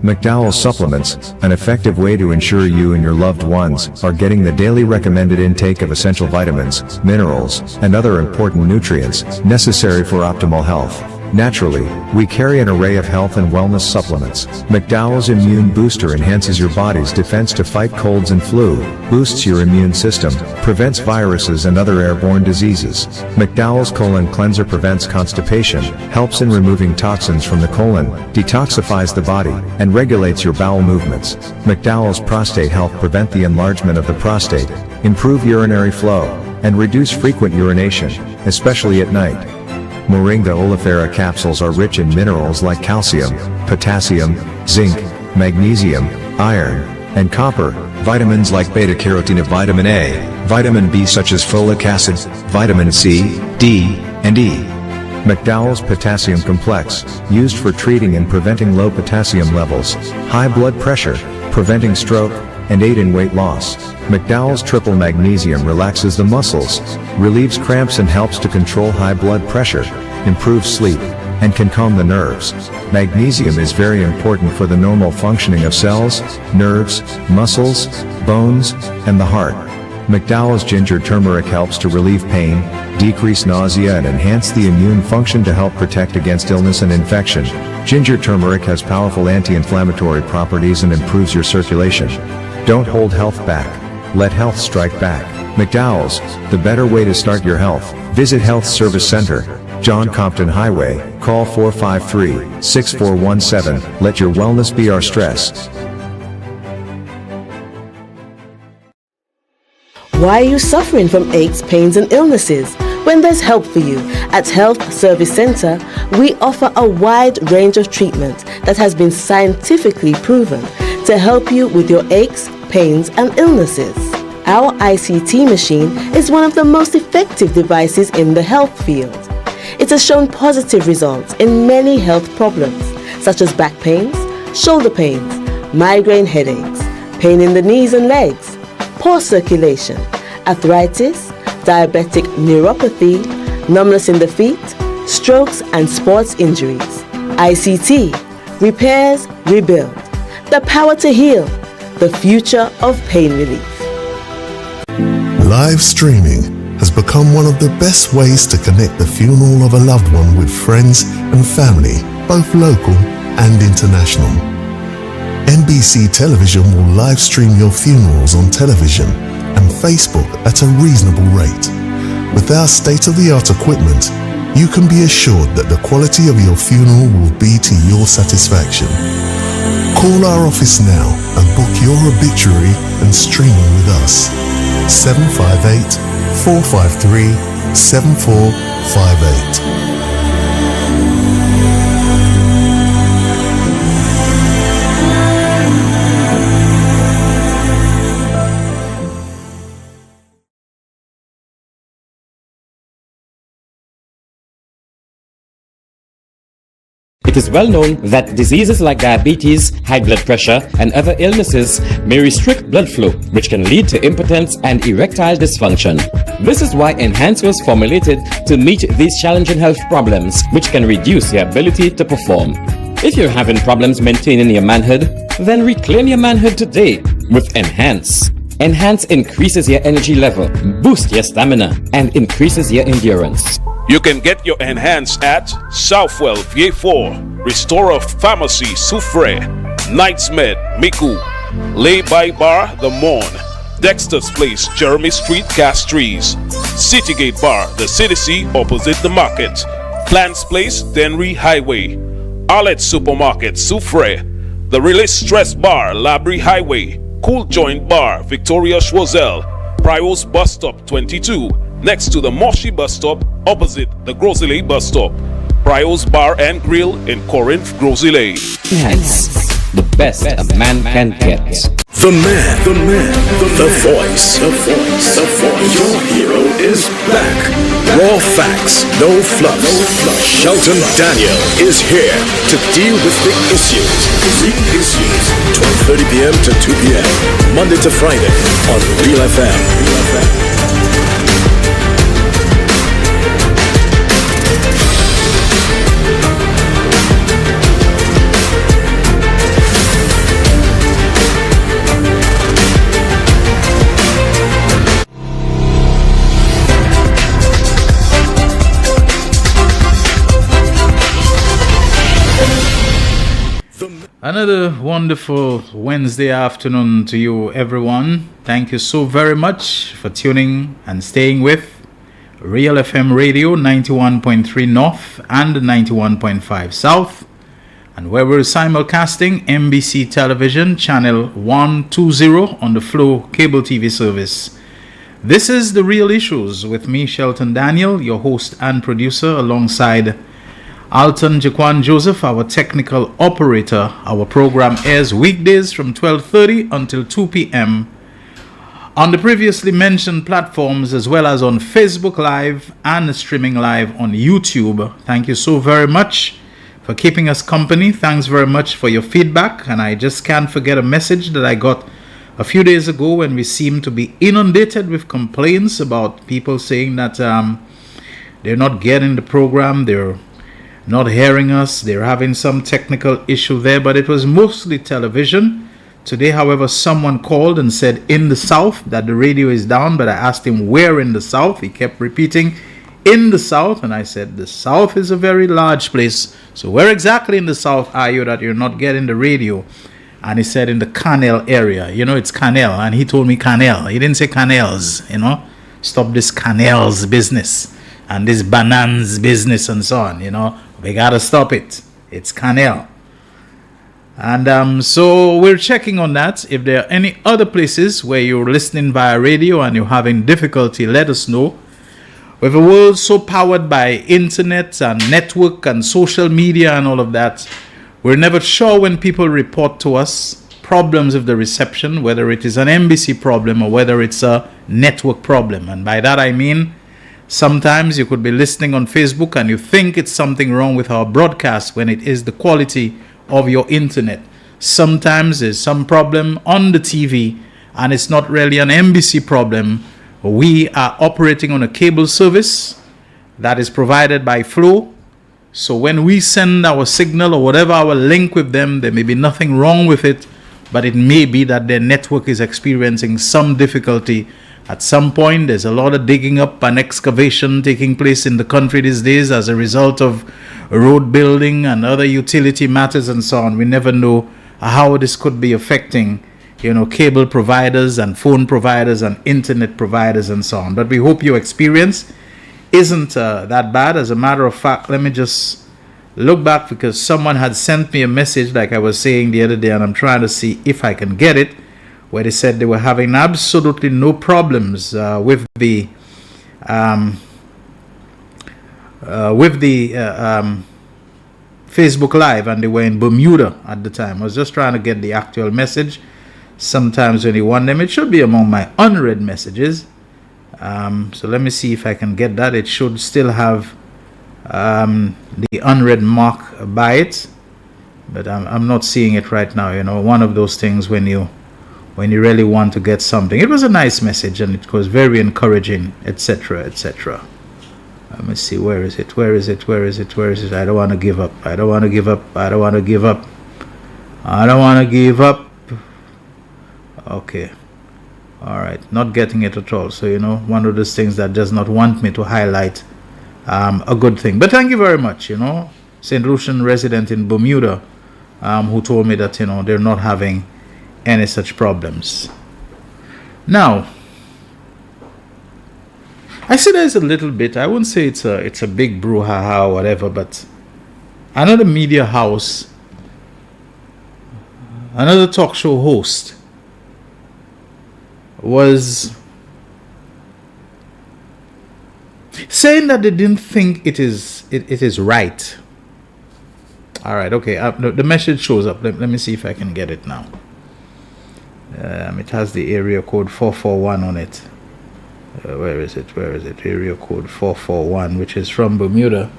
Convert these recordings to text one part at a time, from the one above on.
McDowell's supplements, an effective way to ensure you and your loved ones are getting the daily recommended intake of essential vitamins, minerals, and other important nutrients necessary for optimal health. Naturally, we carry an array of health and wellness supplements. McDowell's Immune Booster enhances your body's defense to fight colds and flu, boosts your immune system, prevents viruses and other airborne diseases. McDowell's Colon Cleanser prevents constipation, helps in removing toxins from the colon, detoxifies the body, and regulates your bowel movements. McDowell's Prostate Health prevent the enlargement of the prostate, improve urinary flow, and reduce frequent urination, especially at night. Moringa oleifera capsules are rich in minerals like calcium, potassium, zinc, magnesium, iron, and copper, vitamins like beta-carotene, vitamin A, vitamin B such as folic acid, vitamin C, D, and E. McDowell's Potassium Complex, used for treating and preventing low potassium levels, high blood pressure, preventing stroke, and aid in weight loss. McDowell's Triple Magnesium relaxes the muscles, relieves cramps and helps to control high blood pressure, improves sleep, and can calm the nerves. Magnesium is very important for the normal functioning of cells, nerves, muscles, bones, and the heart. McDowell's Ginger Turmeric helps to relieve pain, decrease nausea and enhance the immune function to help protect against illness and infection. Ginger turmeric has powerful anti-inflammatory properties and improves your circulation. Don't hold health back. Let health strike back. McDowell's, the better way to start your health. Visit Health Service Center, John Compton Highway, call 453-6417. Let your wellness be our stress. Why are you suffering from aches, pains, and illnesses? When there's help for you. At Health Service Center, we offer a wide range of treatment that has been scientifically proven to help you with your aches, pains, and illnesses. Our ICT machine is one of the most effective devices in the health field. It has shown positive results in many health problems, such as back pains, shoulder pains, migraine headaches, pain in the knees and legs, poor circulation, arthritis, diabetic neuropathy, numbness in the feet, strokes and sports injuries. ICT, repairs, rebuild. The power to heal, the future of pain relief. Live streaming has become one of the best ways to connect the funeral of a loved one with friends and family, both local and international. NBC Television will live stream your funerals on television and Facebook at a reasonable rate. With our state-of-the-art equipment, you can be assured that the quality of your funeral will be to your satisfaction. Call our office now and book your obituary and streaming with us. 758-453-7458. It is well known that diseases like diabetes, high blood pressure, and other illnesses may restrict blood flow, which can lead to impotence and erectile dysfunction. This is why Enhance was formulated to meet these challenging health problems, which can reduce your ability to perform. If you're having problems maintaining your manhood, then reclaim your manhood today with Enhance. Enhance increases your energy level, boosts your stamina, and increases your endurance. You can get your Enhance at Southwell VA4, Restorer Pharmacy Soufre, Knights Med Miku, Lay By Bar The Morn, Dexter's Place Jeremy Street Castries, Citygate Bar The City C opposite the market, Plants Place Denry Highway, Arlette Supermarket Soufre, The Release Stress Bar Labrie Highway, Cool Joint Bar Victoria Schwazel, Prios Bus Stop 22, next to the Moshi Bus Stop opposite the Grosile Bus Stop. Prios Bar and Grill in Corinth, Grosile. Enhance, the best a man can get. The voice. Your hero is back. Raw facts, no fluff. Shelton Daniel is here to deal with the issues. 12:30 p.m. to 2 p.m. Monday to Friday on Real FM. Another wonderful Wednesday afternoon to you, everyone. Thank you so very much for tuning and staying with Real FM Radio 91.3 North and 91.5 South, and where we're simulcasting MBC Television Channel 120 on the Flow Cable TV service. This is The Real Issues with me, Shelton Daniel, your host and producer, alongside Alton Jaquan Joseph, our technical operator. Our program airs weekdays from 12:30 until 2 p.m. on the previously mentioned platforms, as well as on Facebook Live and streaming live on YouTube. Thank you so very much for keeping us company. Thanks very much for your feedback. And I just can't forget a message that I got a few days ago when we seemed to be inundated with complaints about people saying that they're not getting the program, they're not hearing us, they're having some technical issue there, but it was mostly television. Today, however, someone called and said in the South that the radio is down, but I asked him where in the South. He kept repeating in the South, and I said the South is a very large place. So where exactly in the South are you that you're not getting the radio? And he said in the Canal area. You know, it's Canal, and he told me Canal. He didn't say Canals, you know. Stop this Canals business and this bananas business and so on, you know. We gotta stop it. It's Canal. And so we're checking on that. If there are any other places where you're listening via radio and you're having difficulty, let us know. With a world so powered by internet and network and social media and all of that, we're never sure when people report to us problems of the reception, whether it is an NBC problem or whether it's a network problem. And by that I mean, sometimes you could be listening on Facebook and you think it's something wrong with our broadcast when it is the quality of your internet. Sometimes there's some problem on the TV and it's not really an NBC problem. We are operating on a cable service that is provided by Flow. So when we send our signal or whatever our link with them, there may be nothing wrong with it, but it may be that their network is experiencing some difficulty. At some point, there's a lot of digging up and excavation taking place in the country these days as a result of road building and other utility matters and so on. We never know how this could be affecting, you know, cable providers and phone providers and internet providers and so on. But we hope your experience isn't that bad. As a matter of fact, let me just look back, because someone had sent me a message, like I was saying the other day, and I'm trying to see if I can get it, where they said they were having absolutely no problems with the Facebook Live, and they were in Bermuda at the time. I was just trying to get the actual message. Sometimes when you want them, it should be among my unread messages. So let me see if I can get that. It should still have the unread mark by it, but I'm not seeing it right now. You know, one of those things when you really want to get something. It was a nice message and it was very encouraging, etc., etc. Let me see, where is it? I don't want to give up. I don't want to give up. Okay. All right. Not getting it at all. So, you know, one of those things that does not want me to highlight a good thing. But thank you very much, you know. St. Lucian resident in Bermuda who told me that, you know, they're not having any such problems. Now, I see there's a little bit, I wouldn't say it's a big brouhaha or whatever, but another media house, another talk show host was saying that they didn't think it is right. All right, okay, the message shows up. Let me see if I can get it now. It has the area code 441 on it. Where is it? Area code 441, which is from Bermuda.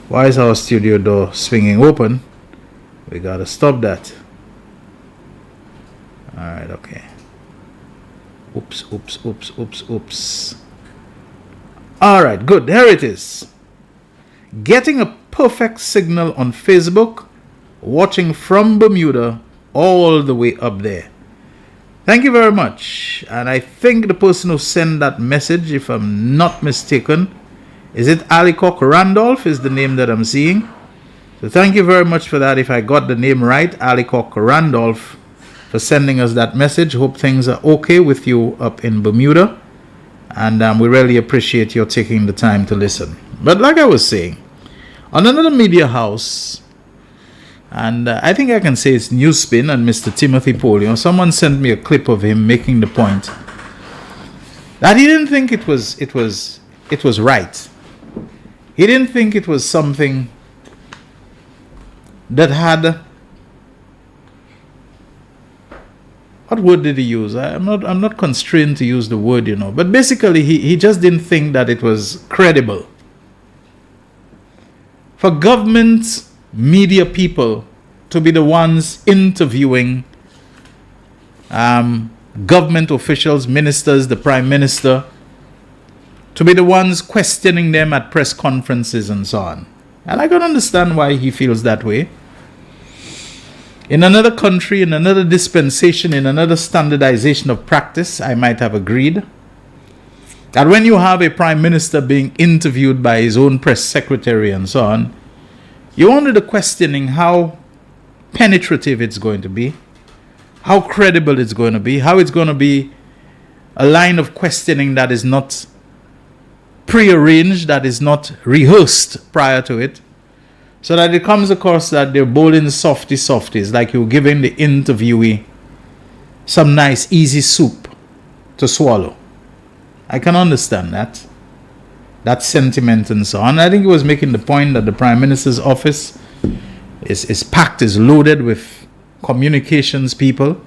Why is our studio door swinging open? We gotta stop that. All right, okay. Oops. All right, good. There it is. Getting a perfect signal on Facebook, watching from Bermuda all the way up there. Thank you very much. And I think the person who sent that message, if I'm not mistaken, is it Alicock Randolph is the name that I'm seeing. So thank you very much for that. If I got the name right, Alicock Randolph, for sending us that message. Hope things are okay with you up in Bermuda. And we really appreciate your taking the time to listen. But like I was saying, on another media house, and I think I can say it's Newspin and Mr. Timothy Polio, someone sent me a clip of him making the point that he didn't think it was right. He didn't think it was something that had, what word did he use? I'm not constrained to use the word, but basically he just didn't think that it was credible for government media people to be the ones interviewing government officials, ministers, the prime minister, to be the ones questioning them at press conferences and so on. And I can understand why he feels that way. In another country, in another dispensation, in another standardization of practice, I might have agreed that when you have a prime minister being interviewed by his own press secretary and so on, you wonder the questioning how penetrative it's going to be, how credible it's going to be, how it's going to be a line of questioning that is not prearranged, that is not rehearsed prior to it, so that it comes across that they're bowling softies, like you're giving the interviewee some nice easy soup to swallow. I can understand that sentiment and so on. I think he was making the point that the Prime Minister's office is packed, is loaded with communications people.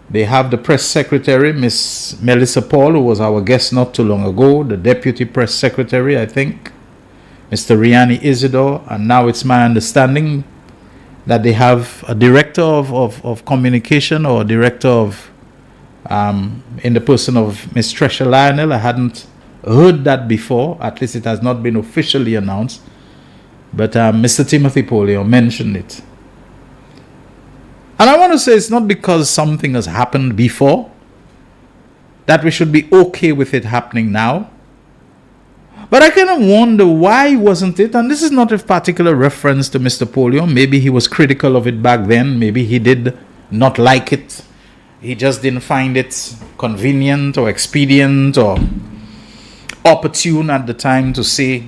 They have the press secretary, Miss Melissa Paul, who was our guest not too long ago, the deputy press secretary, I think, Mr. Riani Isidore, and now it's my understanding that they have a director of communication, or a director of, in the person of Miss Tresha Lionel. I hadn't heard that before, at least it has not been officially announced, but Mr. Timothy Polio mentioned it. And I want to say it's not because something has happened before that we should be okay with it happening now. But I kind of wonder, why wasn't it, and this is not a particular reference to Mr. Polio, maybe he was critical of it back then, maybe he did not like it, he just didn't find it convenient or expedient or opportune at the time to say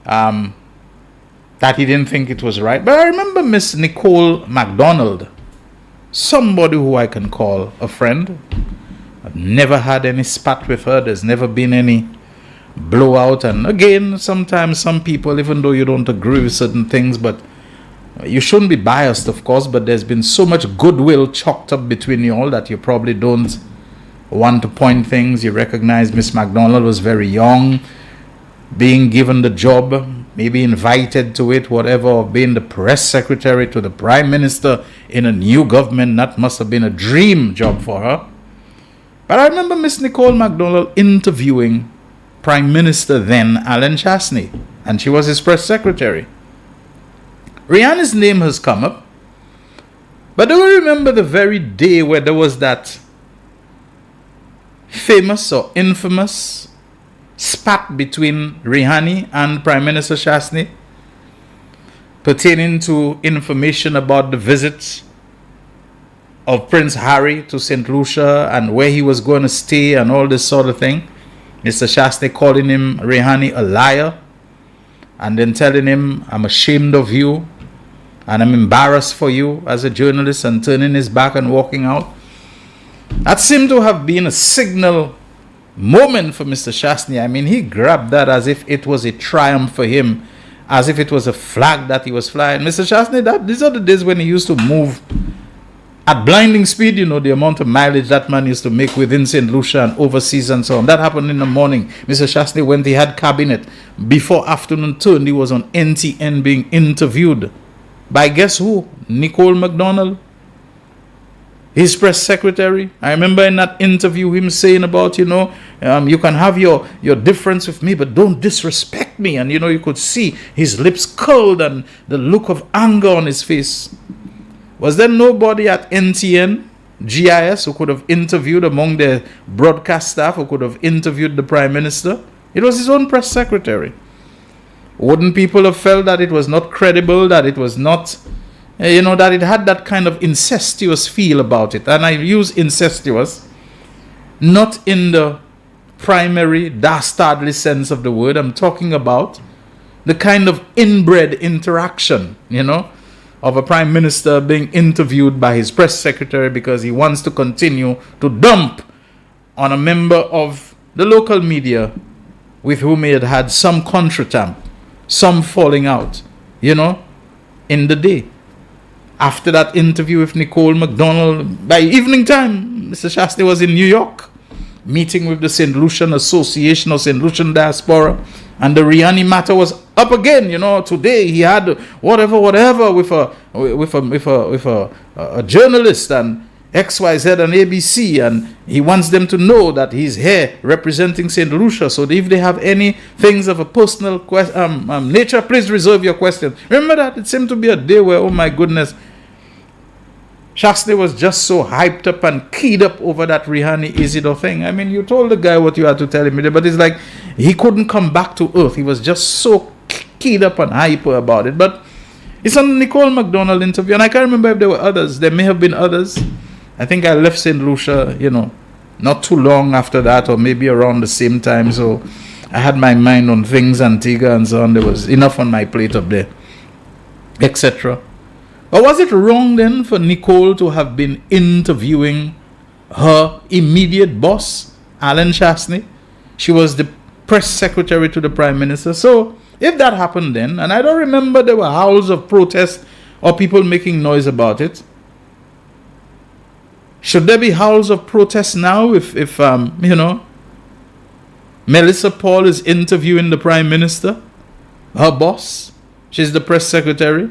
that he didn't think it was right. But I remember Miss Nicole MacDonald, somebody who I can call a friend. I've never had any spat with her, there's never been any blowout. And again, sometimes some people, even though you don't agree with certain things, but you shouldn't be biased, of course, but there's been so much goodwill chalked up between you all that you probably don't want to point things. You recognize Miss MacDonald was very young, being given the job, maybe invited to it, whatever, of being the press secretary to the prime minister in a new government. That must have been a dream job for her. But I remember Miss Nicole MacDonald interviewing Prime Minister then, Alan Chasney, and she was his press secretary. Rihanna's name has come up, but do we remember the very day where there was that famous or infamous spat between Rihanna and Prime Minister Chasney pertaining to information about the visits of Prince Harry to St. Lucia and where he was going to stay and all this sort of thing? Mr. Chasney calling him, Rihanna, a liar, and then telling him, I'm ashamed of you and I'm embarrassed for you as a journalist, and turning his back and walking out. That seemed to have been a signal moment for Mr. Chasney. I mean, he grabbed that as if it was a triumph for him, as if it was a flag that he was flying. Mr. Chasney, these are the days when he used to move at blinding speed, the amount of mileage that man used to make within St. Lucia and overseas and so on. That happened in the morning. Mr. Chasney, when he had cabinet, before afternoon turned, he was on NTN being interviewed by guess who? Nicole MacDonald, his press secretary. I remember in that interview him saying about, you can have your difference with me, but don't disrespect me. And, you could see his lips curled and the look of anger on his face. Was there nobody at NTN, GIS, who could have interviewed among the broadcast staff, who could have interviewed the Prime Minister? It was his own press secretary. Wouldn't people have felt that it was not credible, that it was not, that it had that kind of incestuous feel about it? And I use incestuous not in the primary dastardly sense of the word. I'm talking about the kind of inbred interaction, of a prime minister being interviewed by his press secretary because he wants to continue to dump on a member of the local media with whom he had had some contretemps, some falling out, in the day. After that interview with Nicole McDonald, by evening time, Mr. Shastri was in New York, meeting with the St. Lucian Association or St. Lucian Diaspora, and the Riani matter was up again. Today he had whatever with a journalist and XYZ and ABC, and he wants them to know that he's here representing St. Lucia. So if they have any things of a personal nature, please reserve your questions. Remember that? It seemed to be a day where, oh my goodness, Shastri was just so hyped up and keyed up over that Rihani Isidore thing. I mean, you told the guy what you had to tell him, but it's like he couldn't come back to earth. He was just so keyed up and hyper about it. But it's on the Nicole McDonald interview, and I can't remember if there were others. There may have been others. I think I left St. Lucia, not too long after that, or maybe around the same time. So I had my mind on things, Antigua and so on. There was enough on my plate up there, etc. But was it wrong then for Nicole to have been interviewing her immediate boss, Alan Shastri? She was the press secretary to the Prime Minister. So if that happened then, and I don't remember there were howls of protest or people making noise about it, should there be howls of protest now if Melissa Paul is interviewing the Prime Minister, her boss, she's the press secretary,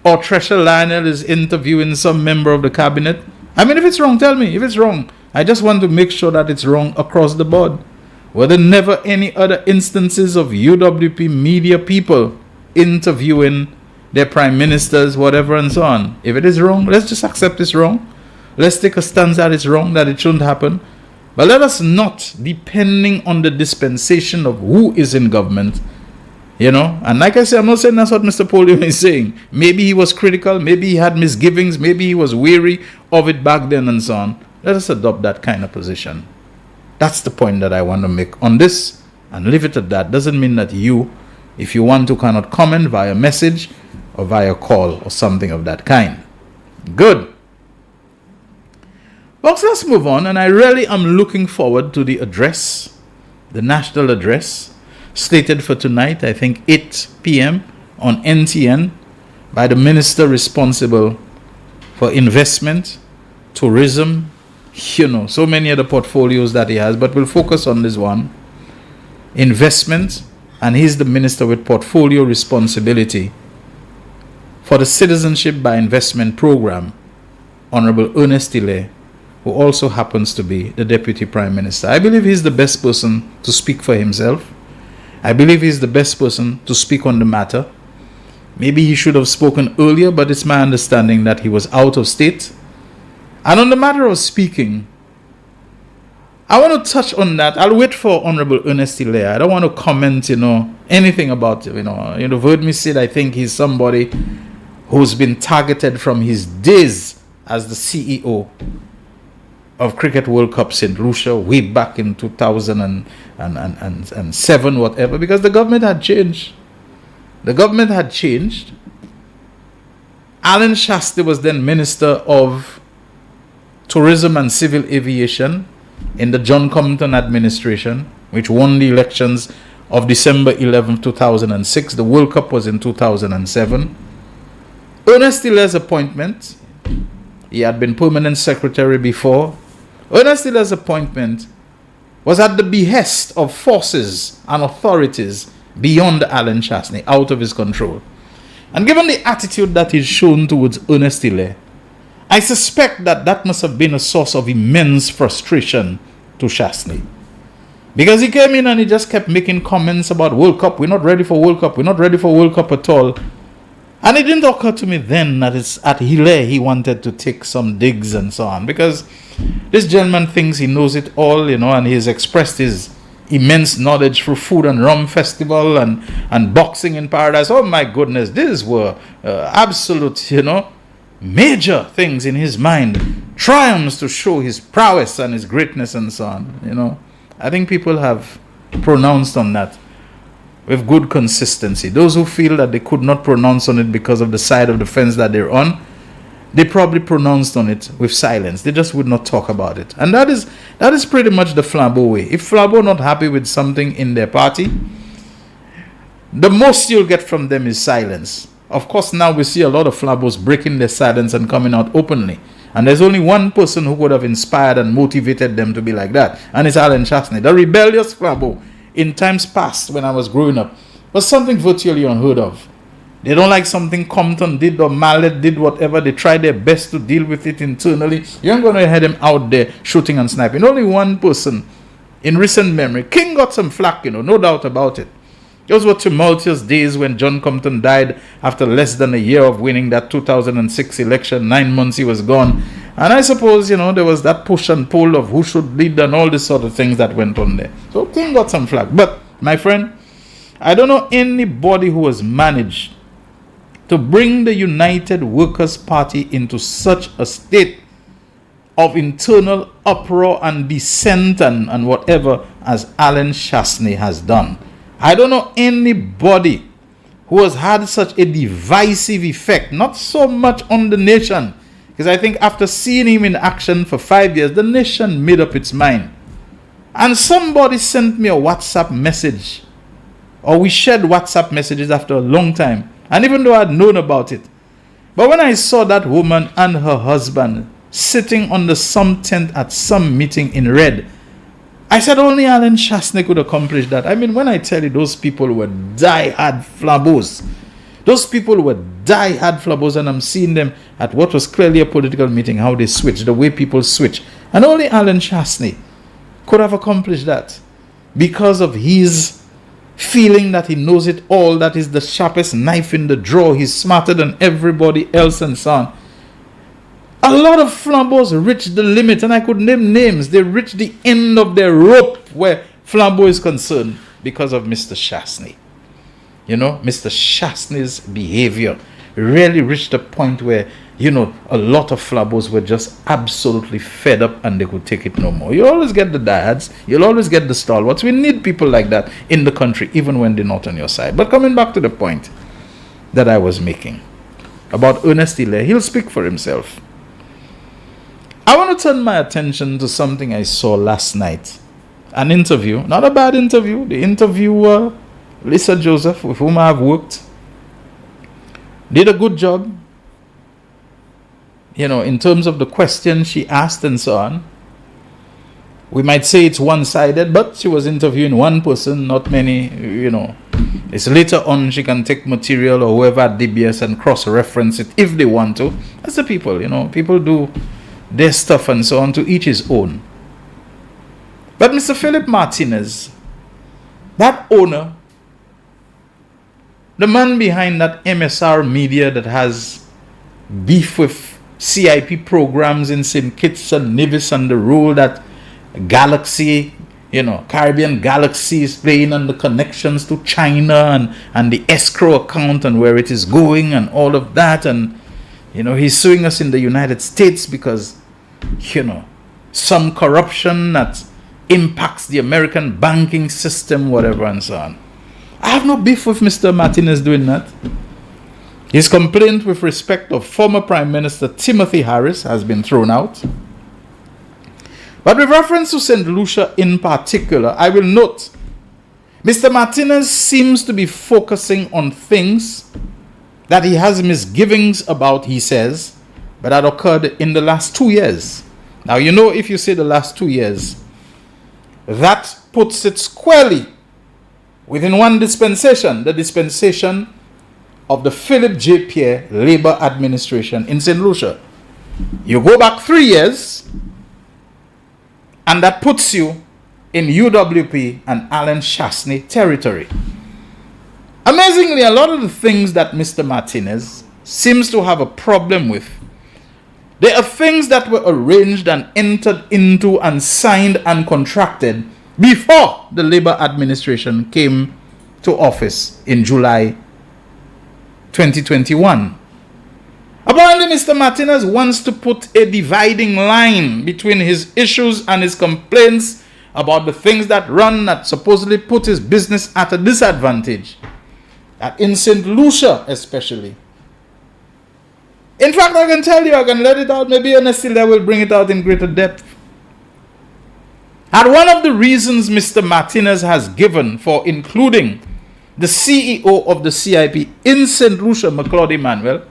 or Tresha Lionel is interviewing some member of the cabinet? I mean, if it's wrong, tell me. If it's wrong, I just want to make sure that it's wrong across the board. Were there never any other instances of UWP media people interviewing their prime ministers, whatever, and so on? If it is wrong, let's just accept it's wrong. Let's take a stance that it's wrong, that it shouldn't happen. But let us not, depending on the dispensation of who is in government, and like I said, I'm not saying that's what Mr. Polium is saying. Maybe he was critical, maybe he had misgivings, maybe he was weary of it back then and so on. Let us adopt that kind of position. That's the point that I want to make on this, and leave it at that. Doesn't mean that you, if you want to, cannot comment via message or via call or something of that kind. Good. Folks, let's move on, and I really am looking forward to the address, the national address, slated for tonight, I think 8 p.m. on NTN, by the minister responsible for investment, tourism, so many other portfolios that he has, but we'll focus on this one, investment, and he's the minister with portfolio responsibility for the Citizenship by Investment Program, Honorable Ernest Tilley, who also happens to be the Deputy Prime Minister. I believe he's the best person to speak for himself. I believe he's the best person to speak on the matter. Maybe he should have spoken earlier, but it's my understanding that he was out of state. And on the matter of speaking, I want to touch on that. I'll wait for Honorable Ernest Tilley. I don't want to comment, anything about, you've heard me say I think he's somebody who's been targeted from his days as the CEO of Cricket World Cup St. Lucia way back in 2007, whatever, because the government had changed. Alan Shastri was then Minister of Tourism and Civil Aviation in the John Compton administration, which won the elections of December 11, 2006. The World Cup was in 2007. Ernest Tilley's appointment, he had been permanent secretary before. Ernest Tilley's appointment was at the behest of forces and authorities beyond Alan Shastri, out of his control. And given the attitude that he's shown towards Ernest Tilley, I suspect that must have been a source of immense frustration to Shastri. Because he came in and he just kept making comments about World Cup. We're not ready for World Cup. We're not ready for World Cup at all. And it didn't occur to me then that it's at Hile he wanted to take some digs and so on. Because this gentleman thinks he knows it all, and he has expressed his immense knowledge through Food and Rum Festival and Boxing in Paradise. Oh my goodness, these were absolute, major things in his mind. Triumphs to show his prowess and his greatness and so on, I think people have pronounced on that with good consistency. Those who feel that they could not pronounce on it because of the side of the fence that they're on, they probably pronounced on it with silence. They just would not talk about it. And that is pretty much the Flambeau way. If Flambeau not happy with something in their party, the most you'll get from them is silence. Of course, now we see a lot of Flambeaus breaking their silence and coming out openly. And there's only one person who could have inspired and motivated them to be like that. And it's Alan Chasney. The rebellious Flambeau in times past when I was growing up was something virtually unheard of. They don't like something Compton did or Mallet did, whatever. They try their best to deal with it internally. You ain't going to hear them out there shooting and sniping. Only one person in recent memory. King got some flack, no doubt about it. Those were tumultuous days when John Compton died after less than a year of winning that 2006 election. 9 months he was gone. And I suppose, there was that push and pull of who should lead and all this sort of things that went on there. So King got some flack. But, my friend, I don't know anybody who has managed to bring the United Workers' Party into such a state of internal uproar and dissent and whatever as Alan Chasney has done. I don't know anybody who has had such a divisive effect, not so much on the nation, because I think after seeing him in action for 5 years, the nation made up its mind. And somebody sent me a WhatsApp message, or we shared WhatsApp messages after a long time. And even though I had known about it, but when I saw that woman and her husband sitting on the some tent at some meeting in red, I said only Alan Chasney could accomplish that. I mean, when I tell you those people were die-hard Flambeaus, those people were die-hard Flambeaus, and I'm seeing them at what was clearly a political meeting, how they switch, the way people switch. And only Alan Chasney could have accomplished that because of his feeling that he knows it all, that is the sharpest knife in the drawer, he's smarter than everybody else and so on. A lot of Flambeaus reached the limit, and I could name names. They reached the end of their rope where Flambeau is concerned because of Mr. Chasney. Mr. Chasney's behavior really reached a point where, a lot of Flambeaus were just absolutely fed up and they could take it no more. You always get the diehards, you'll always get the stalwarts. We need people like that in the country, even when they're not on your side. But coming back to the point that I was making about Ernest Hilaire, he'll speak for himself. I want to turn my attention to something I saw last night. An interview, not a bad interview. The interviewer, Lisa Joseph, with whom I have worked, did a good job. In terms of the questions she asked and so on. We might say it's one-sided, but she was interviewing one person, not many, It's later on she can take material or whoever at DBS and cross-reference it if they want to. That's the people, People do their stuff and so on, to each his own. But Mr. Philip Martinez, that owner, the man behind that MSR media that has beef with CIP programs in St. Kitts and Nevis and the role that Galaxy, Caribbean Galaxy is playing and the connections to China and the escrow account and where it is going and all of that. And, he's suing us in the United States because, some corruption that impacts the American banking system, whatever and so on. I have no beef with Mr. Martinez doing that. His complaint with respect of former Prime Minister Timothy Harris has been thrown out. But with reference to St. Lucia in particular, I will note Mr. Martinez seems to be focusing on things that he has misgivings about, he says, but that occurred in the last 2 years. Now, if you say the last 2 years, that puts it squarely within one dispensation, the dispensation of the Philip J. Pierre Labour administration in St. Lucia. You go back 3 years, and that puts you in UWP and Alan Chasney territory. Amazingly, a lot of the things that Mr. Martinez seems to have a problem with, they are things that were arranged and entered into and signed and contracted before the Labour administration came to office in July 2021. Apparently, Mr. Martinez wants to put a dividing line between his issues and his complaints about the things that run that supposedly put his business at a disadvantage, in St. Lucia especially. In fact, I can tell you, I can let it out, maybe Ernest will bring it out in greater depth. And one of the reasons Mr. Martinez has given for including the CEO of the CIP in St. Lucia, McLeod Emmanuel,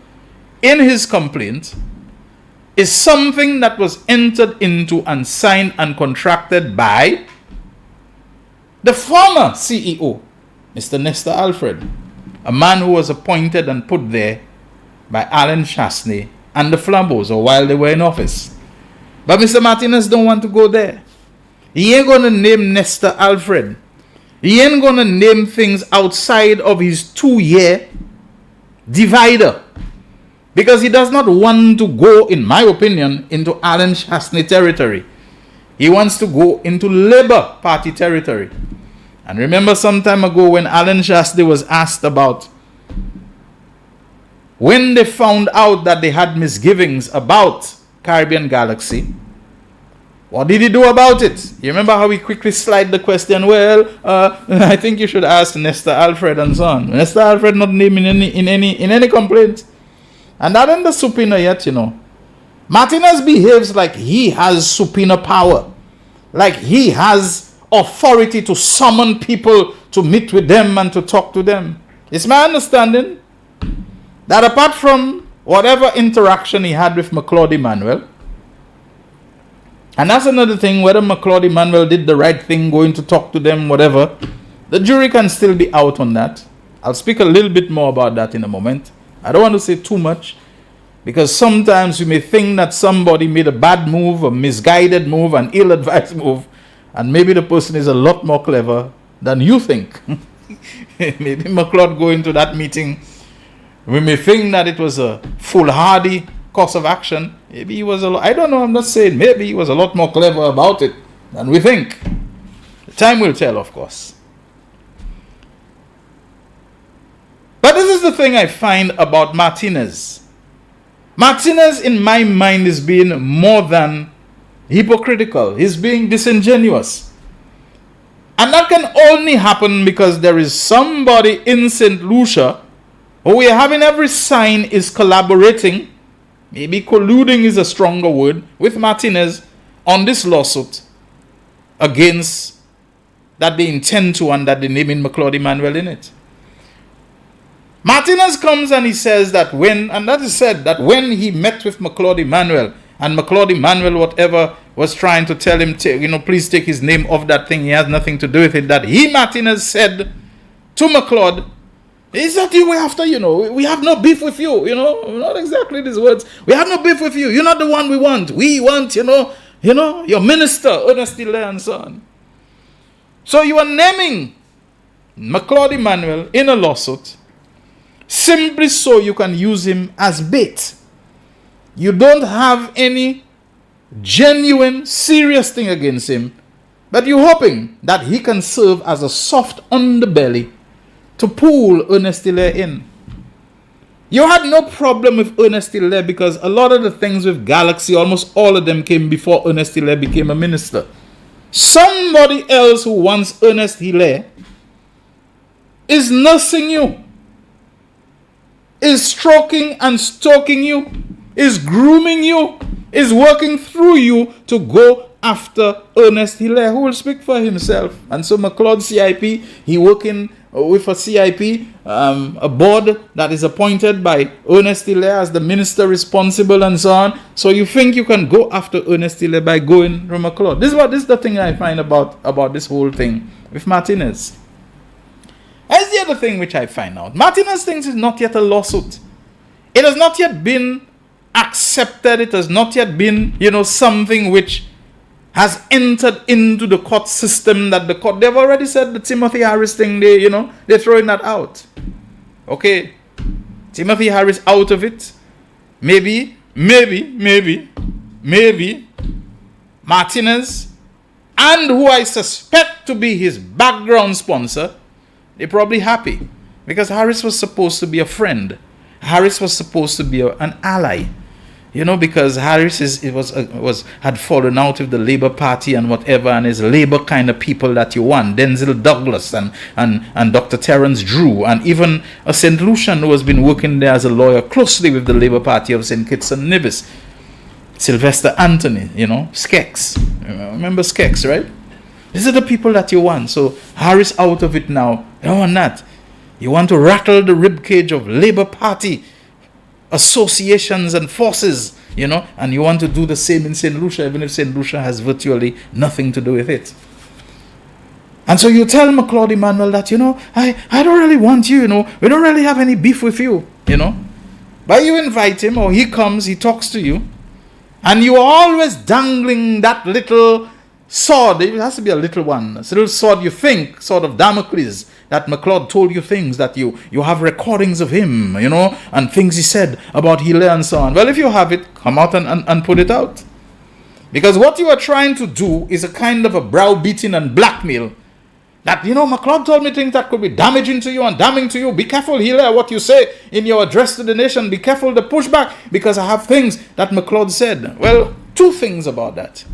in his complaint is something that was entered into and signed and contracted by the former CEO, Mr. Nestor Alfred, a man who was appointed and put there by Alan Chasney and the Flambos while they were in office. But Mr. Martinez don't want to go there. He ain't going to name Nestor Alfred. He ain't going to name things outside of his 2-year divider. Because he does not want to go, in my opinion, into Alan Chasney territory. He wants to go into Labour Party territory. And remember some time ago when Alan Chasney was asked about when they found out that they had misgivings about Caribbean Galaxy, what did he do about it? You remember how he quickly slid the question, well, I think you should ask Nestor Alfred and so on. Nestor Alfred not named in any complaint. And that in the subpoena yet, Martinez behaves like he has subpoena power. Like he has authority to summon people to meet with them and to talk to them. It's my understanding that apart from whatever interaction he had with McLeod Emmanuel, and that's another thing, whether McLeod Emmanuel did the right thing, going to talk to them, whatever, the jury can still be out on that. I'll speak a little bit more about that in a moment. I don't want to say too much, because sometimes you may think that somebody made a bad move, a misguided move, an ill-advised move, and maybe the person is a lot more clever than you think. Maybe McLeod going to that meeting, we may think that it was a foolhardy course of action. Maybe he was I don't know, I'm not saying, maybe he was a lot more clever about it than we think. The time will tell, of course. But this is the thing I find about Martinez. Martinez, in my mind, is being more than hypocritical. He's being disingenuous. And that can only happen because there is somebody in St. Lucia who we are having every sign is collaborating, maybe colluding is a stronger word, with Martinez on this lawsuit against that they intend to and that they name in McLeod Emmanuel in it. Martinez comes and he says that when he met with McLeod Emmanuel, and McLeod Emmanuel, whatever, was trying to tell him, please take his name off that thing, he has nothing to do with it, that he, Martinez, said to McLeod, is that you after, we have no beef with you, not exactly these words, we have no beef with you, you're not the one we want your minister, Ernest Hilaire, and so on. So you are naming McLeod Emmanuel in a lawsuit simply so you can use him as bait. You don't have any genuine, serious thing against him, but you're hoping that he can serve as a soft underbelly to pull Ernest Hilaire in. You had no problem with Ernest Hilaire because a lot of the things with Galaxy, almost all of them came before Ernest Hilaire became a minister. Somebody else who wants Ernest Hilaire is nursing you, is stroking and stalking you, is grooming you, is working through you to go after Ernest Hilaire, who will speak for himself. And so McLeod CIP, he working with a CIP, a board that is appointed by Ernest Hilaire as the minister responsible and so on. So you think you can go after Ernest Hilaire by going from McLeod. This is the thing I find about this whole thing with Martinez. That's the other thing which I find out. Martinez thinks it's not yet a lawsuit. It has not yet been accepted. It has not yet been, something which has entered into the court system that the court, they've already said the Timothy Harris thing, they're throwing that out. Okay. Timothy Harris out of it. Maybe Martinez and who I suspect to be his background sponsor, they're probably happy. Because Harris was supposed to be a friend. Harris was supposed to be an ally. You know, because Harris had fallen out with the Labour Party and whatever, and is Labour kind of people that you want. Denzel Douglas and Dr. Terence Drew, and even a St. Lucian who has been working there as a lawyer closely with the Labour Party of St. Kitts and Nevis. Sylvester Anthony, you know, Skeks. Remember Skeks, right? These are the people that you want. So Harris out of it now. You don't want that. You want to rattle the ribcage of Labour Party associations and forces, you know, and you want to do the same in St. Lucia, even if St. Lucia has virtually nothing to do with it. And so you tell McLeod Emmanuel that, you know, I don't really want you, you know, we don't really have any beef with you, you know. But you invite him, or he comes, he talks to you, and you are always dangling that little sword. It has to be a little one. It's a little sword, you think, sort of Damocles, that McLeod told you things, that you have recordings of him, you know, and things he said about Hilaire and so on. Well, if you have it, come out and put it out. Because what you are trying to do is a kind of a browbeating and blackmail. That, you know, McLeod told me things that could be damaging to you and damning to you. Be careful, Hilaire, what you say in your address to the nation. Be careful the pushback, because I have things that McLeod said. Well, two things about that.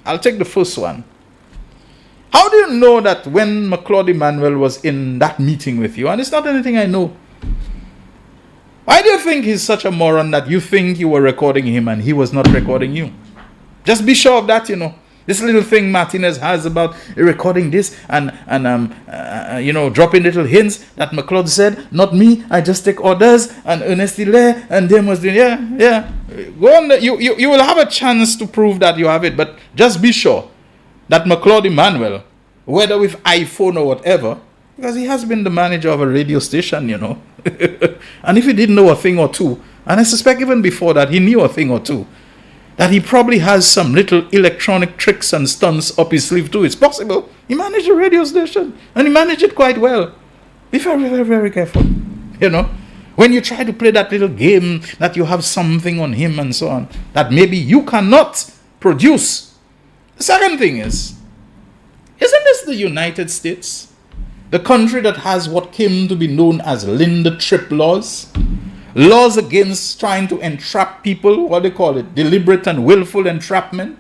I'll take the first one. How do you know that when McLeod Emmanuel was in that meeting with you, and it's not anything I know, why do you think he's such a moron that you think you were recording him and he was not recording you? Just be sure of that, you know. This little thing Martinez has about recording this and you know, dropping little hints that McLeod said, not me, I just take orders, and Ernest Hilaire, and them was doing, yeah. Go on, you will have a chance to prove that you have it, but just be sure that McLeod Emmanuel, whether with iPhone or whatever, because he has been the manager of a radio station, you know, and if he didn't know a thing or two, and I suspect even before that he knew a thing or two, that he probably has some little electronic tricks and stunts up his sleeve too. It's possible. He managed a radio station, and he managed it quite well. Be very, very, very careful, you know. When you try to play that little game that you have something on him and so on, that maybe you cannot produce. The second thing is, isn't this the United States? The country that has what came to be known as Linda Tripp laws? Laws against trying to entrap people, what they call it, deliberate and willful entrapment,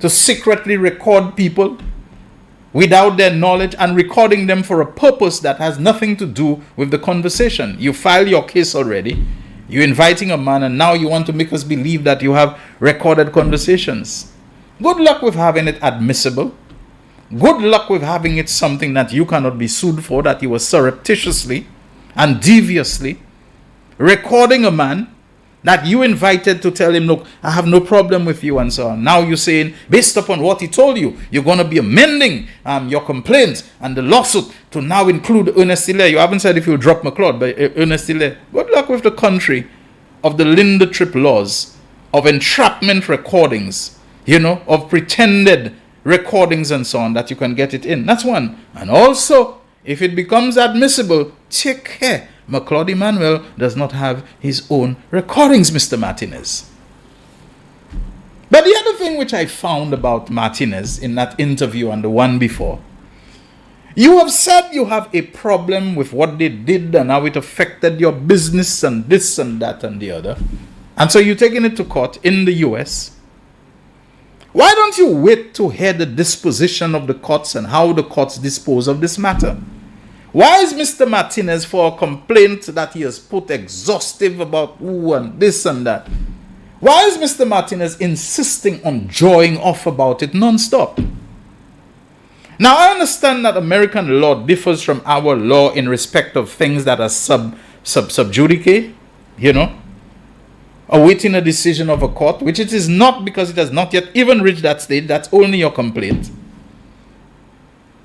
to secretly record people without their knowledge and recording them for a purpose that has nothing to do with the conversation. You file your case already, you're inviting a man, and now you want to make us believe that you have recorded conversations. Good luck with having it admissible. Good luck with having it something that you cannot be sued for, that you were surreptitiously and deviously recording a man that you invited to tell him, look, I have no problem with you and so on. Now you're saying, based upon what he told you, you're going to be amending your complaint and the lawsuit to now include Ernest Hilaire. You haven't said if you drop McLeod, but Ernest Hilaire. Good luck with the country of the Linda Tripp laws, of entrapment recordings, you know, of pretended recordings and so on, that you can get it in. That's one. And also, if it becomes admissible, take care. McLeod Emmanuel does not have his own recordings, Mr. Martinez. But the other thing which I found about Martinez in that interview and the one before, you have said you have a problem with what they did and how it affected your business and this and that and the other. And so you're taking it to court in the US. Why don't you wait to hear the disposition of the courts and how the courts dispose of this matter? Why is Mr. Martinez, for a complaint that he has put exhaustive about who and this and that, why is Mr. Martinez insisting on jawing off about it non-stop? Now, I understand that American law differs from our law in respect of things that are sub judice, you know, awaiting a decision of a court, which it is not, because it has not yet even reached that stage. That's only your complaint.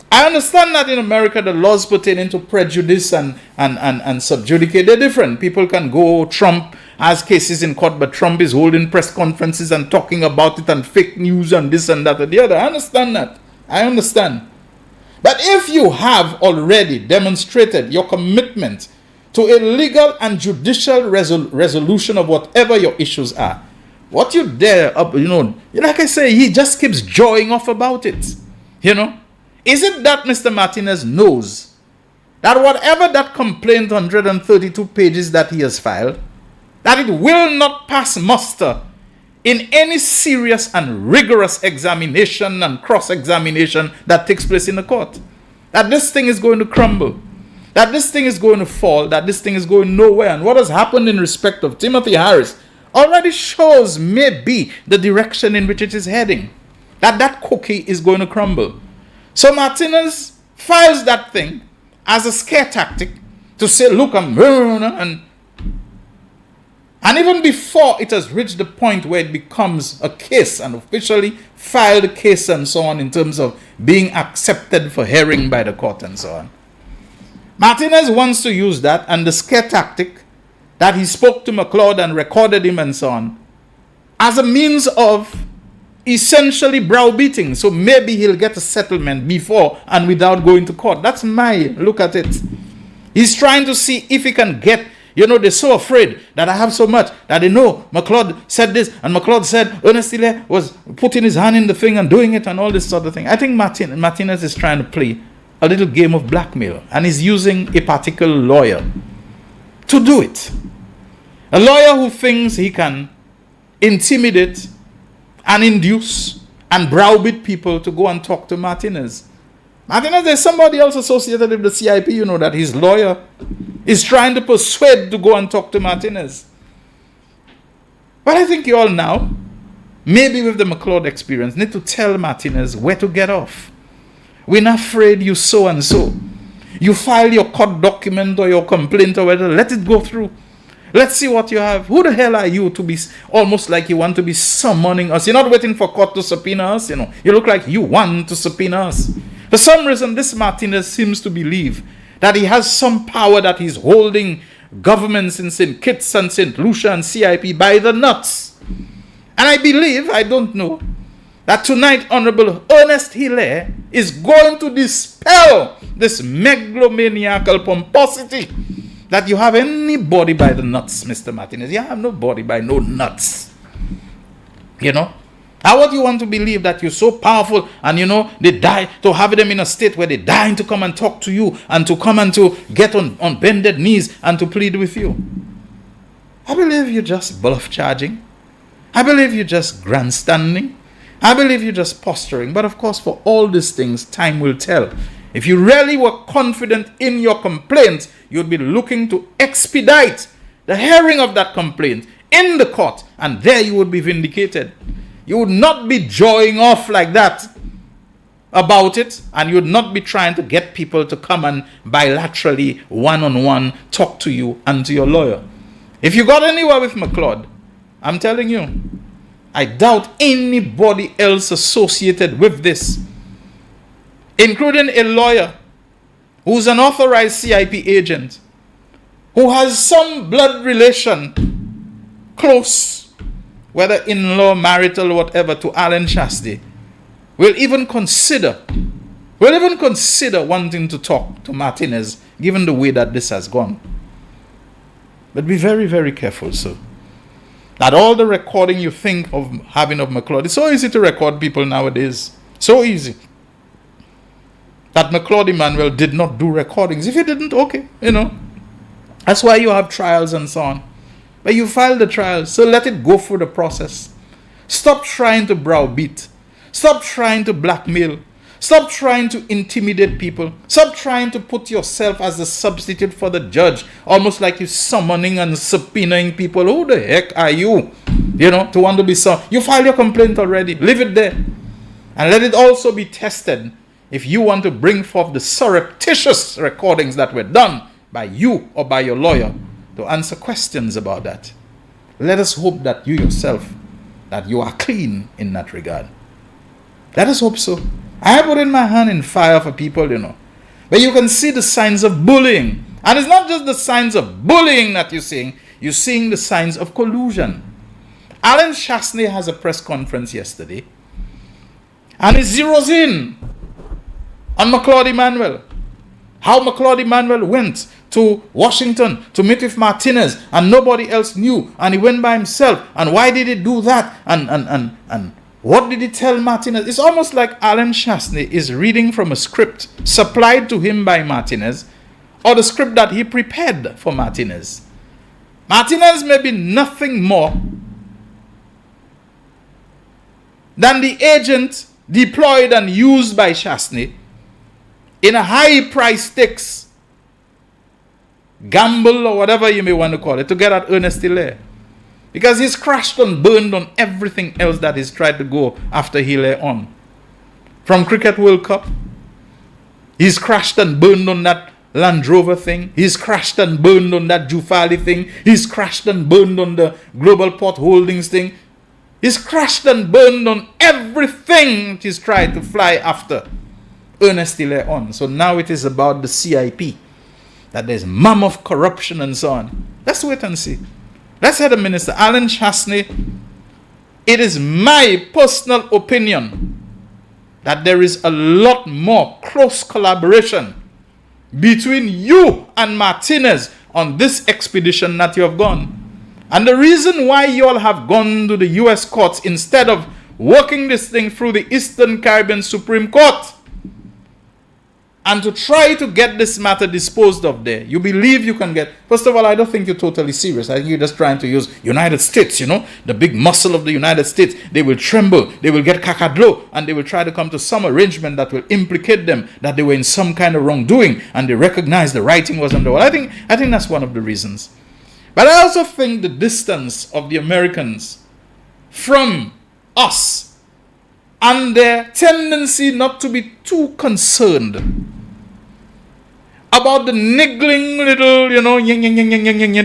I understand that in America, the laws pertaining to prejudice and sub judice, they're different. People can go, Trump has cases in court, but Trump is holding press conferences and talking about it and fake news and this and that and the other. I understand that. I understand. But if you have already demonstrated your commitment to a legal and judicial resolution of whatever your issues are, what you dare, you know, like I say, he just keeps jawing off about it. You know? Is it that Mr. Martinez knows that whatever that complaint, 132 pages that he has filed, that it will not pass muster in any serious and rigorous examination and cross-examination that takes place in the court? That this thing is going to crumble, that this thing is going to fall, that this thing is going nowhere. And what has happened in respect of Timothy Harris already shows maybe the direction in which it is heading, that cookie is going to crumble. So Martinez files that thing as a scare tactic to say, look, and even before it has reached the point where it becomes a case and officially filed a case and so on in terms of being accepted for hearing by the court and so on. Martinez wants to use that and the scare tactic that he spoke to McLeod and recorded him and so on as a means of essentially browbeating. So maybe he'll get a settlement before and without going to court. That's my look at it. He's trying to see if he can get, they're so afraid that I have so much that they know McLeod said this and McLeod said Ernest Hilaire was putting his hand in the thing and doing it and all this sort of thing. I think Martinez is trying to play a little game of blackmail and is using a particular lawyer to do it. A lawyer who thinks he can intimidate and induce and browbeat people to go and talk to Martinez. Martinez, there's somebody else associated with the CIP, that his lawyer is trying to persuade to go and talk to Martinez. But I think you all now, maybe with the McLeod experience, need to tell Martinez where to get off. We're not afraid you so and so. You file your court document or your complaint or whatever, let it go through. Let's see what you have. Who the hell are you to be almost like you want to be summoning us? You're not waiting for court to subpoena us, You look like you want to subpoena us. For some reason, this Martinez seems to believe that he has some power that he's holding governments in St. Kitts and St. Lucia and CIP by the nuts. And I believe, I don't know, that tonight Honorable Ernest Hilaire is going to dispel this megalomaniacal pomposity that you have anybody by the nuts, Mr. Martinez. You have nobody by no nuts. How would you want to believe that you're so powerful and they die to have them in a state where they're dying to come and talk to you and to come and to get on bended knees and to plead with you? I believe you're just bluff charging. I believe you're just grandstanding. I believe you're just posturing. But of course, for all these things, time will tell. If you really were confident in your complaint, you'd be looking to expedite the hearing of that complaint in the court, and there you would be vindicated. You would not be joying off like that about it, and you would not be trying to get people to come and bilaterally, one-on-one, talk to you and to your lawyer. If you got anywhere with McLeod, I'm telling you, I doubt anybody else associated with this, including a lawyer who's an authorized CIP agent, who has some blood relation, close, whether in-law, marital, whatever, to Alan Shastey, will even consider wanting to talk to Martinez, given the way that this has gone. But be very, very careful, sir. That all the recording you think of having of McLeod, it's so easy to record people nowadays. So easy. That McLeod Emmanuel did not do recordings. If he didn't, okay, That's why you have trials and so on. But you filed the trial, so let it go through the process. Stop trying to browbeat. Stop trying to blackmail. Stop trying to intimidate people. Stop trying to put yourself as a substitute for the judge, almost like you're summoning and subpoenaing people. Who the heck are you? To want to be you file your complaint already. Leave it there. And let it also be tested if you want to bring forth the surreptitious recordings that were done by you or by your lawyer to answer questions about that. Let us hope that you yourself, that you are clean in that regard. Let us hope so. I put in my hand in fire for people, But you can see the signs of bullying. And it's not just the signs of bullying that you're seeing. You're seeing the signs of collusion. Alan Shastey has a press conference yesterday. And he zeroes in on McLeod Emmanuel. How McLeod Emmanuel went to Washington to meet with Martinez and nobody else knew. And he went by himself. And why did he do that? And What did he tell Martinez? It's almost like Alan Chasney is reading from a script supplied to him by Martinez, or the script that he prepared for Martinez. Martinez may be nothing more than the agent deployed and used by Chasney in a high price stakes gamble, or whatever you may want to call it, to get at Ernest Hilaire. Because he's crashed and burned on everything else that he's tried to go after Hilaire on. From Cricket World Cup, he's crashed and burned on that Land Rover thing. He's crashed and burned on that Jufali thing. He's crashed and burned on the Global Port Holdings thing. He's crashed and burned on everything he's tried to fly after Ernest Hilaire on. So now it is about the CIP, that there's mammoth corruption and so on. Let's wait and see. Let's hear the minister, Alan Chasney. It is my personal opinion that there is a lot more close collaboration between you and Martinez on this expedition that you have gone. And the reason why you all have gone to the U.S. courts instead of working this thing through the Eastern Caribbean Supreme Court and to try to get this matter disposed of there, you believe you can get... First of all, I don't think you're totally serious. I think you're just trying to use United States, the big muscle of the United States. They will tremble, they will get kakadlo, and they will try to come to some arrangement that will implicate them that they were in some kind of wrongdoing, and they recognize the writing was on the wall. I think that's one of the reasons. But I also think the distance of the Americans from us and their tendency not to be too concerned about the niggling little,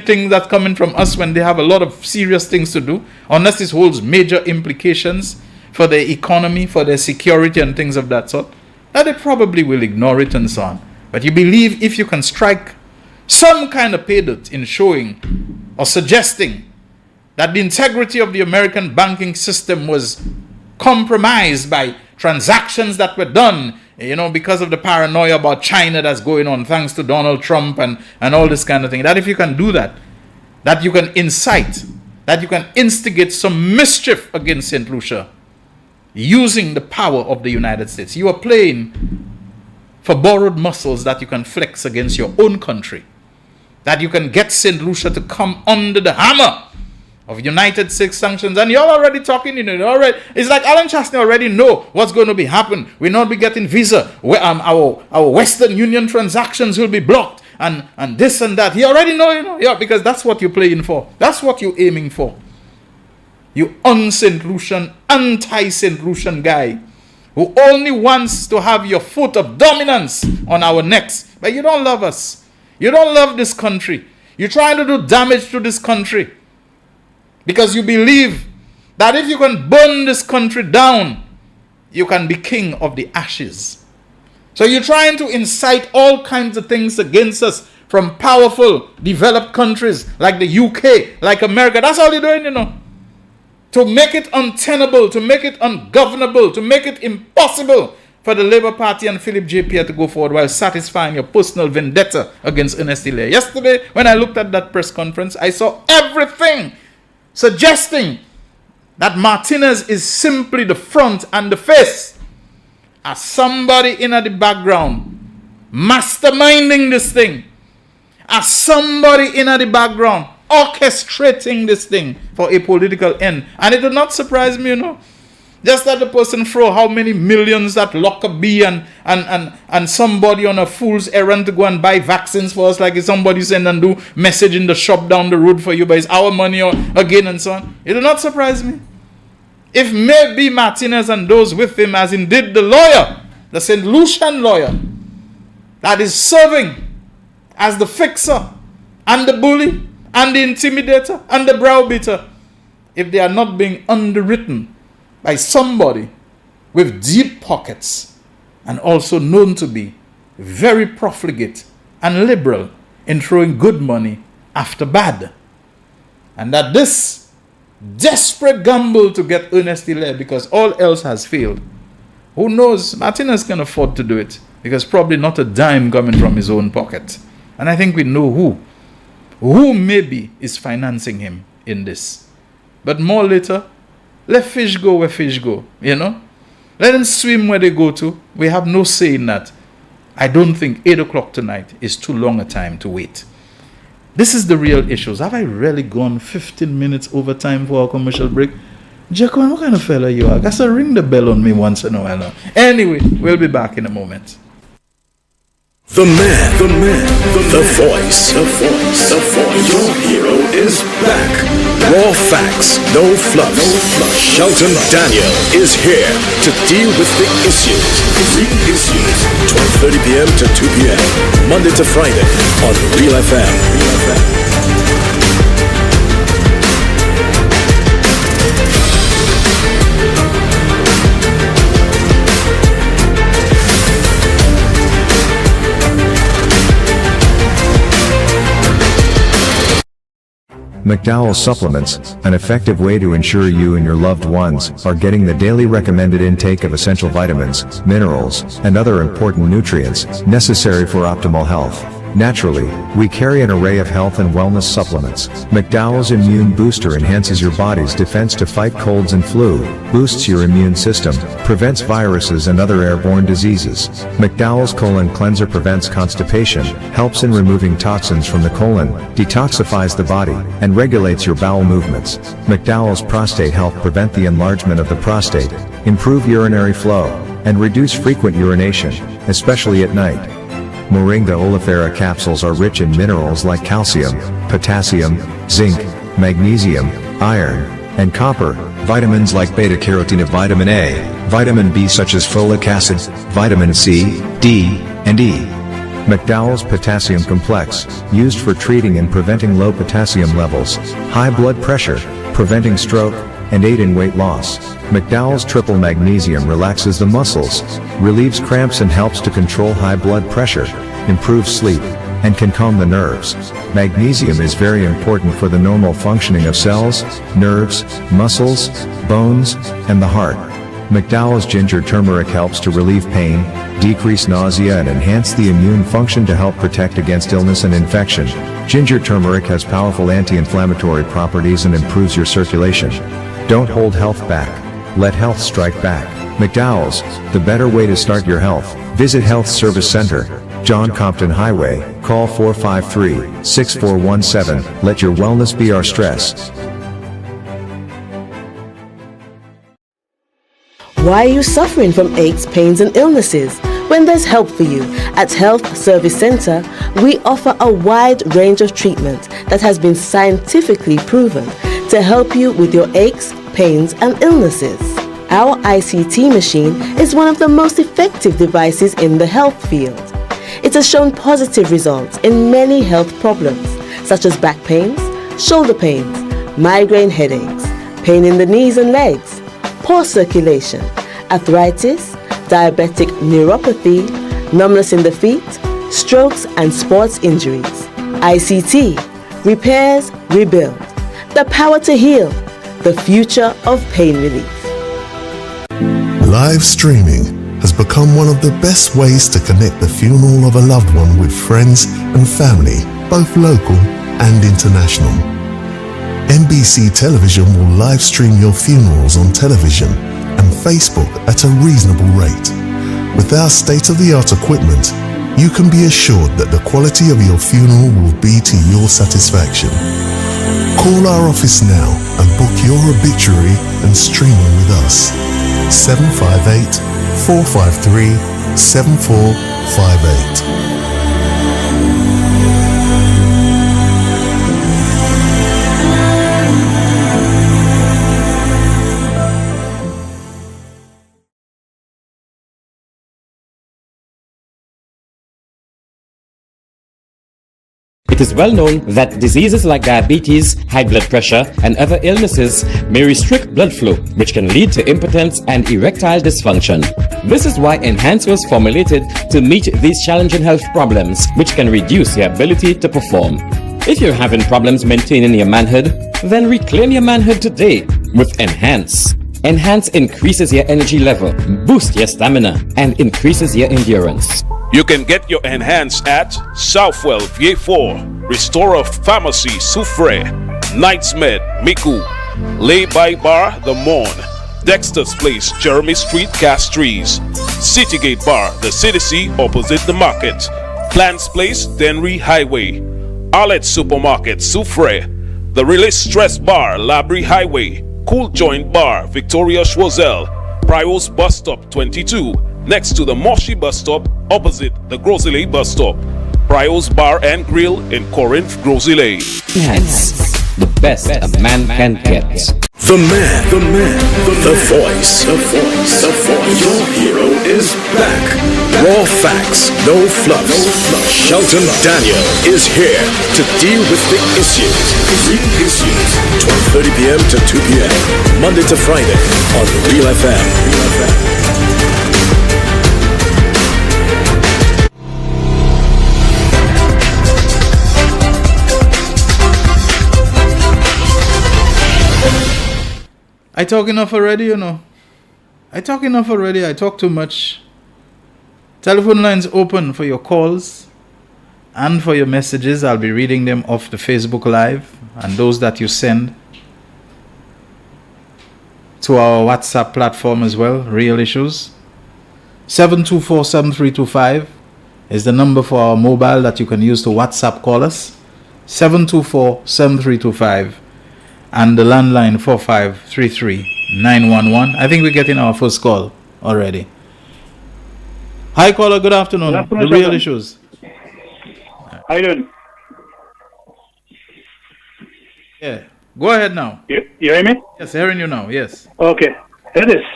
things that coming from us when they have a lot of serious things to do, unless this holds major implications for their economy, for their security and things of that sort, that they probably will ignore it and so on. But you believe if you can strike some kind of pay dirt in showing or suggesting that the integrity of the American banking system was compromised by transactions that were done, because of the paranoia about China that's going on thanks to Donald Trump and all this kind of thing, that if you can do that, that you can incite, that you can instigate some mischief against St. Lucia using the power of the United States. You are playing for borrowed muscles that you can flex against your own country, that you can get St. Lucia to come under the hammer of United States sanctions. And you're already talking, it's like Alan Chasney already know what's going to be happening. We'll not be getting visa. Our Western Union transactions will be blocked, and this and that. He already know, because that's what you're playing for. That's what you're aiming for. You un-St. Lucian, anti-St. Lucian guy who only wants to have your foot of dominance on our necks. But you don't love us. You don't love this country. You're trying to do damage to this country because you believe that if you can burn this country down, you can be king of the ashes. So you're trying to incite all kinds of things against us from powerful, developed countries like the UK, like America. That's all you're doing, to make it untenable, to make it ungovernable, to make it impossible for the Labour Party and Philip J. Pierre to go forward while satisfying your personal vendetta against Ernest Hilaire. Yesterday, when I looked at that press conference, I saw everything suggesting that Martinez is simply the front and the face, as somebody in the background masterminding this thing, as somebody in the background orchestrating this thing for a political end. And it did not surprise me, just that the person throw how many millions that Lockerbie and somebody on a fool's errand to go and buy vaccines for us, like if somebody send and do message in the shop down the road for you, but it's our money or again and so on. It did not surprise me. If maybe Martinez and those with him, as indeed the lawyer, the St. Lucian lawyer, that is serving as the fixer and the bully and the intimidator and the browbeater, if they are not being underwritten by somebody with deep pockets and also known to be very profligate and liberal in throwing good money after bad, and that this desperate gamble to get Ernest Hilaire because all else has failed, who knows, Martinez can afford to do it because probably not a dime coming from his own pocket. And I think we know who maybe is financing him in this. But more later, Let fish go where fish go, you know. Let them swim where they go to. We have no say in that. I don't think 8 o'clock tonight is too long a time to wait. This is the real issues. Have I really gone 15 minutes over time for our commercial break? Jacob, what kind of fella you are? I guess ring the bell on me once in a while now. Anyway, we'll be back in a moment. The voice. Your hero is back. Raw facts, no fluff. Shelton Daniel is here to deal with the issues. 12:30 p.m. to 2 p.m. Monday to Friday on Real FM. McDowell's Supplements, an effective way to ensure you and your loved ones are getting the daily recommended intake of essential vitamins, minerals, and other important nutrients necessary for optimal health. Naturally, we carry an array of health and wellness supplements. McDowell's Immune Booster enhances your body's defense to fight colds and flu, boosts your immune system, prevents viruses and other airborne diseases. McDowell's Colon Cleanser prevents constipation, helps in removing toxins from the colon, detoxifies the body, and regulates your bowel movements. McDowell's Prostate Health prevent the enlargement of the prostate, improve urinary flow, and reduce frequent urination, especially at night. Moringa oleifera capsules are rich in minerals like calcium, potassium, zinc, magnesium, iron, and copper, vitamins like beta-carotene, vitamin A, vitamin B such as folic acid, vitamin C, D, and E. McDowell's Potassium Complex, used for treating and preventing low potassium levels, high blood pressure, preventing stroke, and aid in weight loss. McDowell's Triple Magnesium relaxes the muscles, relieves cramps and helps to control high blood pressure, improves sleep, and can calm the nerves. Magnesium is very important for the normal functioning of cells, nerves, muscles, bones, and the heart. McDowell's Ginger Turmeric helps to relieve pain, decrease nausea and enhance the immune function to help protect against illness and infection. Ginger turmeric has powerful anti-inflammatory properties and improves your circulation. Don't hold health back. Let health strike back. McDowell's, the better way to start your health. Visit Health Service Center, John Compton Highway, call 453-6417. Let your wellness be our stress. Why are you suffering from aches, pains, and illnesses? When there's help for you. At Health Service Center, we offer a wide range of treatment that has been scientifically proven to help you with your aches, pains, and illnesses. Our ICT machine is one of the most effective devices in the health field. It has shown positive results in many health problems, such as back pains, shoulder pains, migraine headaches, pain in the knees and legs, poor circulation, arthritis, diabetic neuropathy, numbness in the feet, strokes and sports injuries. ICT, repairs, rebuild. The power to heal, the future of pain relief. Live streaming has become one of the best ways to connect the funeral of a loved one with friends and family, both local and international. NBC Television will live stream your funerals on television and Facebook at a reasonable rate. With our state-of-the-art equipment, you can be assured that the quality of your funeral will be to your satisfaction. Call our office now and book your obituary and streaming with us. 758-453-7458. It is well known that diseases like diabetes, high blood pressure, and other illnesses may restrict blood flow, which can lead to impotence and erectile dysfunction. This is why Enhance was formulated to meet these challenging health problems, which can reduce your ability to perform. If you're having problems maintaining your manhood, then reclaim your manhood today with Enhance. Enhance increases your energy level, boosts your stamina, and increases your endurance. You can get your Enhance at Southwell VA4, Restorer Pharmacy Soufre, Knightsmed Miku, Lay-by Bar, The Morn. Dexter's Place, Jeremy Street, Castries. Citygate Bar, The City opposite the market. Plants Place, Denry Highway. Arlette Supermarket, Soufre. The Release Stress Bar, Labrie Highway. Cool Joint Bar, Victoria Schwazel. Prios Bus Stop 22, next to the Moshi Bus Stop, opposite the Grosile Bus Stop. Prios Bar and Grill in Corinth, Grosile. Yes, the best a man can get. The man, the voice. Your hero is back. Raw facts, no fluffs. Shelton Daniel is here to deal with the issues. 12:30 p.m. to 2 p.m. Monday to Friday on Real FM. I talk enough already, you know. I talk enough already. I talk too much. Telephone lines open for your calls and for your messages. I'll be reading them off the Facebook Live and those that you send to our WhatsApp platform as well, Real Issues. 724-7325 is the number for our mobile that you can use to WhatsApp call us. 724-7325. And the landline 4533-911. I think we're getting our first call already. Hi, caller. Good afternoon. The Real Issues. How you doing? Yeah. Go ahead now. You hear me? Yes, hearing you now. Yes. Okay. Here it is.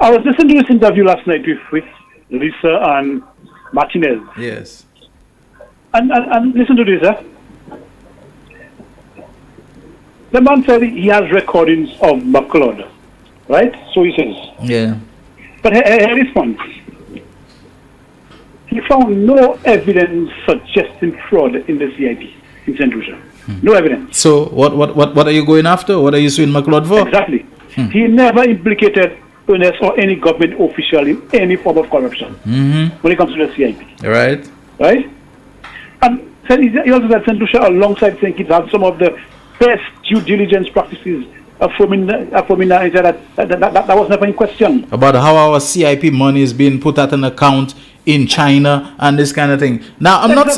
I was listening to this interview last night with Lisa and Martinez. Yes. And listen to this, The man said he has recordings of McLeod, right? So he says. Yeah. But here is one. He found no evidence suggesting fraud in the CIP in St. Lucia. No evidence. So what are you going after? What are you suing McLeod for? Exactly. He never implicated Ernest or any government official in any form of corruption when it comes to the CIP. Right. Right? And he also said St. Lucia, alongside St. Kitts, had some of the best due diligence practices that was never in question. About how our CIP money is being put at an account in China and this kind of thing. Now, I'm not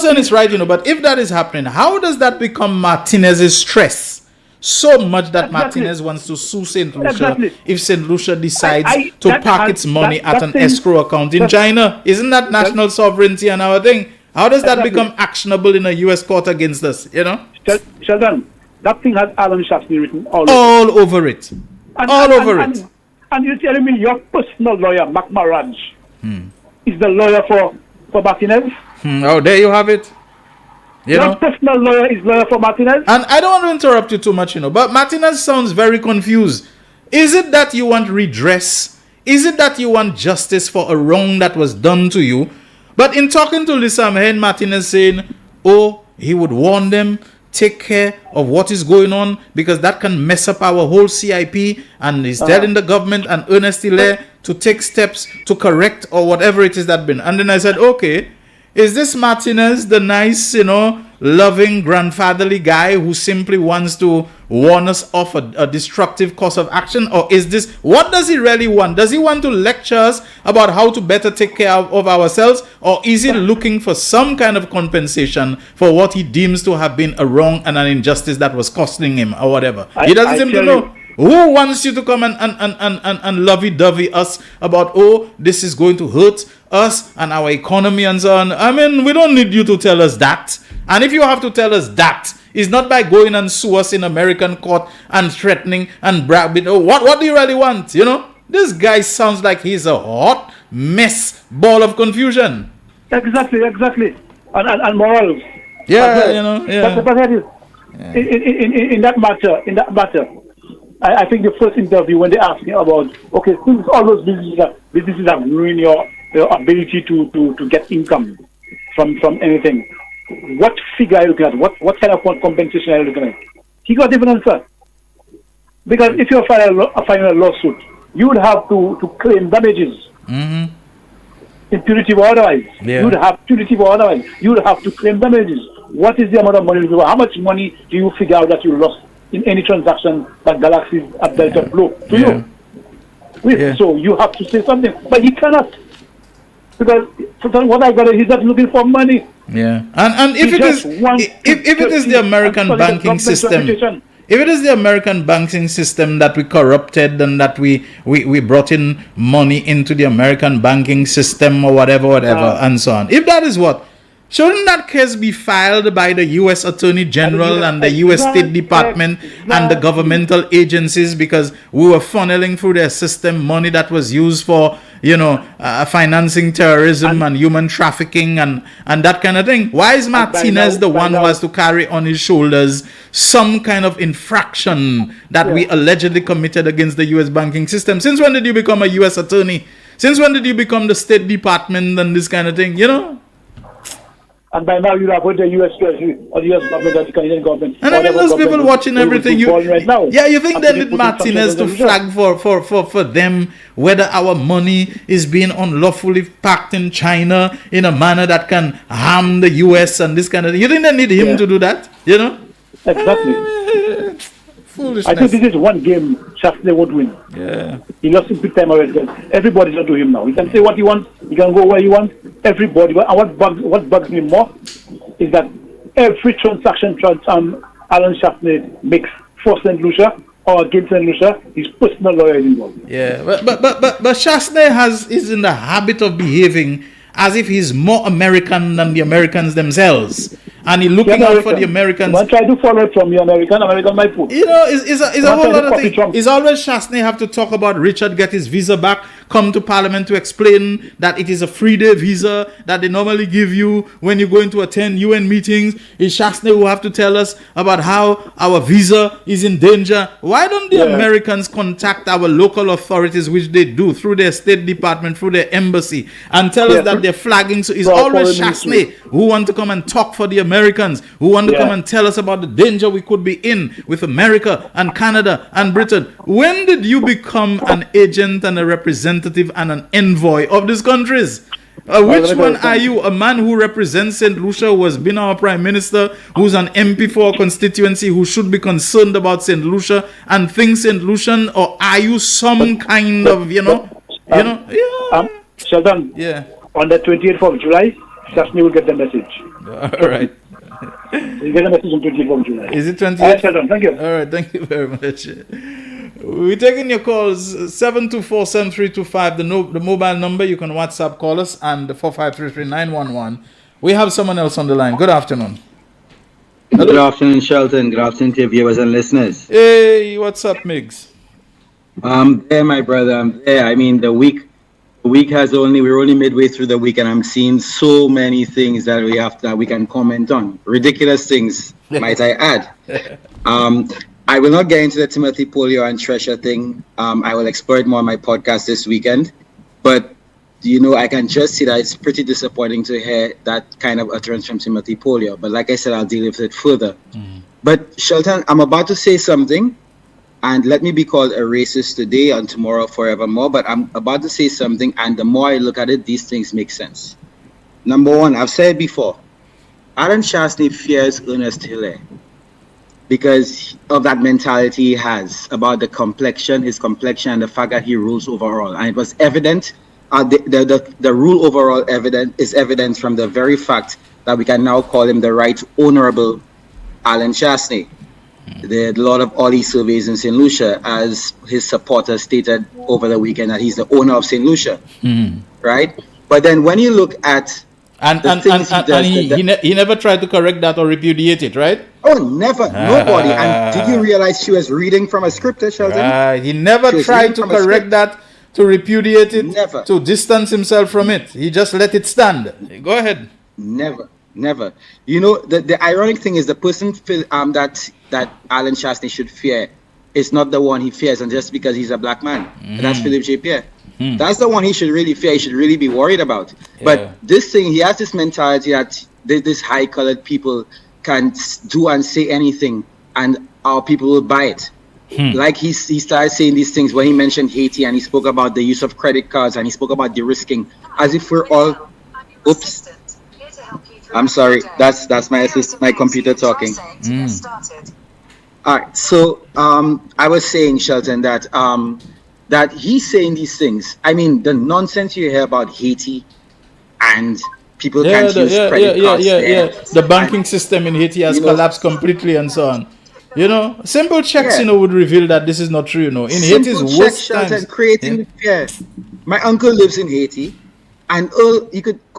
saying it's right, but if that is happening, how does that become Martinez's stress? So much that Martinez wants to sue St. Lucia if St. Lucia decides to park its money at an escrow account in China. Isn't that national sovereignty and our thing? How does that become actionable in a U.S. court against us, Sheldon, that thing has Alan Shaftney written all over it. And you're telling me your personal lawyer, Mac Maraj, is the lawyer for Martinez? Oh, there you have it. Your personal lawyer is lawyer for Martinez? And I don't want to interrupt you too much, but Martinez sounds very confused. Is it that you want redress? Is it that you want justice for a wrong that was done to you? But in talking to Lisa, I'm hearing Martinez saying, he would warn them, take care of what is going on, because that can mess up our whole CIP, and he's telling the government and Ernest Hilaire to take steps to correct or whatever it is that been. And then I said, okay, is this Martinez the nice, loving, grandfatherly guy who simply wants to warn us off a destructive course of action? Or is this, what does he really want? Does he want to lecture us about how to better take care of ourselves? Or is he looking for some kind of compensation for what he deems to have been a wrong and an injustice that was costing him or whatever? He doesn't seem to know. Who wants you to come and lovey-dovey us about, this is going to hurt us and our economy and so on? I mean, we don't need you to tell us that. And if you have to tell us that, it's not by going and sue us in American court and threatening and bragging. What do you really want? This guy sounds like he's a hot mess, ball of confusion. Exactly. And morals. Yeah, But in that matter, I think the first interview when they asked me about, since all those businesses have ruined your ability to get income from anything, what figure are you looking at? What kind of compensation are you looking at? He got a different answer. Because if you're filing a lawsuit, you would have to claim damages. In punitive or otherwise. Yeah. You would have punitive or otherwise. You would have to claim damages. What is the amount of money? How much money do you figure out that you lost in any transaction that galaxies have dealt a blow to you. So you have to say something, but he cannot, because what I got is he's not looking for money. Yeah, and if it is the American banking system. If it is the American banking system that we corrupted and that we brought in money into the American banking system or whatever, and so on. If that is what, shouldn't that case be filed by the U.S. Attorney General and the U.S. State Department and the governmental agencies, because we were funneling through their system money that was used for, financing terrorism and human trafficking and that kind of thing? Why is Martinez the one who has to carry on his shoulders some kind of infraction that we allegedly committed against the U.S. banking system? Since when did you become a U.S. attorney? Since when did you become the State Department and this kind of thing, And by now you have the U.S. Treasury or the U.S. government or the Canadian government. And I mean, those people watching everything, you think they need Martinez to flag for them whether our money is being unlawfully packed in China in a manner that can harm the U.S. and this kind of thing. You think they need him to do that? Exactly. Foolishness. I think this is one game Shafley would win. Yeah. He lost in big time already. Everybody's going to him now. He can say what he wants. He can go where he wants. Everybody. And what bugs me more is that every transaction Alan Shafley makes for St. Lucia or against St. Lucia, his personal lawyer is involved. Yeah, but Shafley is in the habit of behaving as if he's more American than the Americans themselves. And he's looking out for the Americans. When try to follow it from the American might put. It's a whole other thing. It's always Shastney have to talk about Richard get his visa back, come to Parliament to explain that it is a 3-day visa that they normally give you when you're going to attend UN meetings. It's Shastney who have to tell us about how our visa is in danger. Why don't the Americans contact our local authorities, which they do through their State Department, through their embassy, and tell us that they're flagging? So it's always Shastney who want to come and talk for the Americans, who want to come and tell us about the danger we could be in with America and Canada and Britain. When did you become an agent and a representative and an envoy of these countries? Which one are you? A man who represents St. Lucia, who has been our prime minister, who's an MP for a constituency, who should be concerned about St. Lucia and thinks St. Lucian, or are you some kind of, Shelton, on the 28th of July, Shastney will get the message. All right. You get a message on 28th of July. Is it 28th? Thank you. All right, thank you very much. We're taking your calls, 724-7325, the mobile number. You can WhatsApp call us, and the 4533-911. We have someone else on the line. Good afternoon. Hello. Good afternoon, Shelton. Good afternoon to viewers and listeners. Hey, what's up, Migs? I'm there, my brother. I'm there. I mean, the week we're only midway through the week, and I'm seeing so many things that we can comment on. Ridiculous things, might I add. I will not get into the Timothy Polio and Treasure thing. I will explore it more on my podcast this weekend. But, I can just see that it's pretty disappointing to hear that kind of utterance from Timothy Polio. But like I said, I'll deal with it further. But, Shelton, I'm about to say something, and let me be called a racist today and tomorrow forevermore, but I'm about to say something, and the more I look at it, these things make sense. Number one, I've said before, Alan Shastney fears Ernest Hilaire because of that mentality he has about his complexion, and the fact that he rules overall. And it was evident, the rule overall is evident from the very fact that we can now call him the Right Honorable Alan Shastney. There are a lot of Ollie surveys in St. Lucia, as his supporters stated over the weekend, that he's the owner of St. Lucia, right? But then when you look at he never tried to correct that or repudiate it, right? Oh, never, nobody. And did you realize she was reading from a script, Shelton? He never tried to correct that, to repudiate it, never. To distance himself from it. He just let it stand. Go ahead. Never. The ironic thing is the person that Alan Shastney should fear is not the one he fears, and just because he's a black man. And that's Philip J. Pierre. That's the one he should really fear, he should really be worried about. But this thing, he has this mentality that this high-colored people can do and say anything, and our people will buy it. Like he started saying these things when he mentioned Haiti, and he spoke about the use of credit cards, and he spoke about de-risking, as if we're all... Oops. I'm sorry, that's my computer talking. All right. So I was saying, Shelton, that that he's saying these things. I mean, the nonsense you hear about Haiti and people can't use credit cards there. The banking system in Haiti has collapsed completely and so on. Simple checks, would reveal that this is not true, In Haiti's worst times. Creating fear. My uncle lives in Haiti, and Earl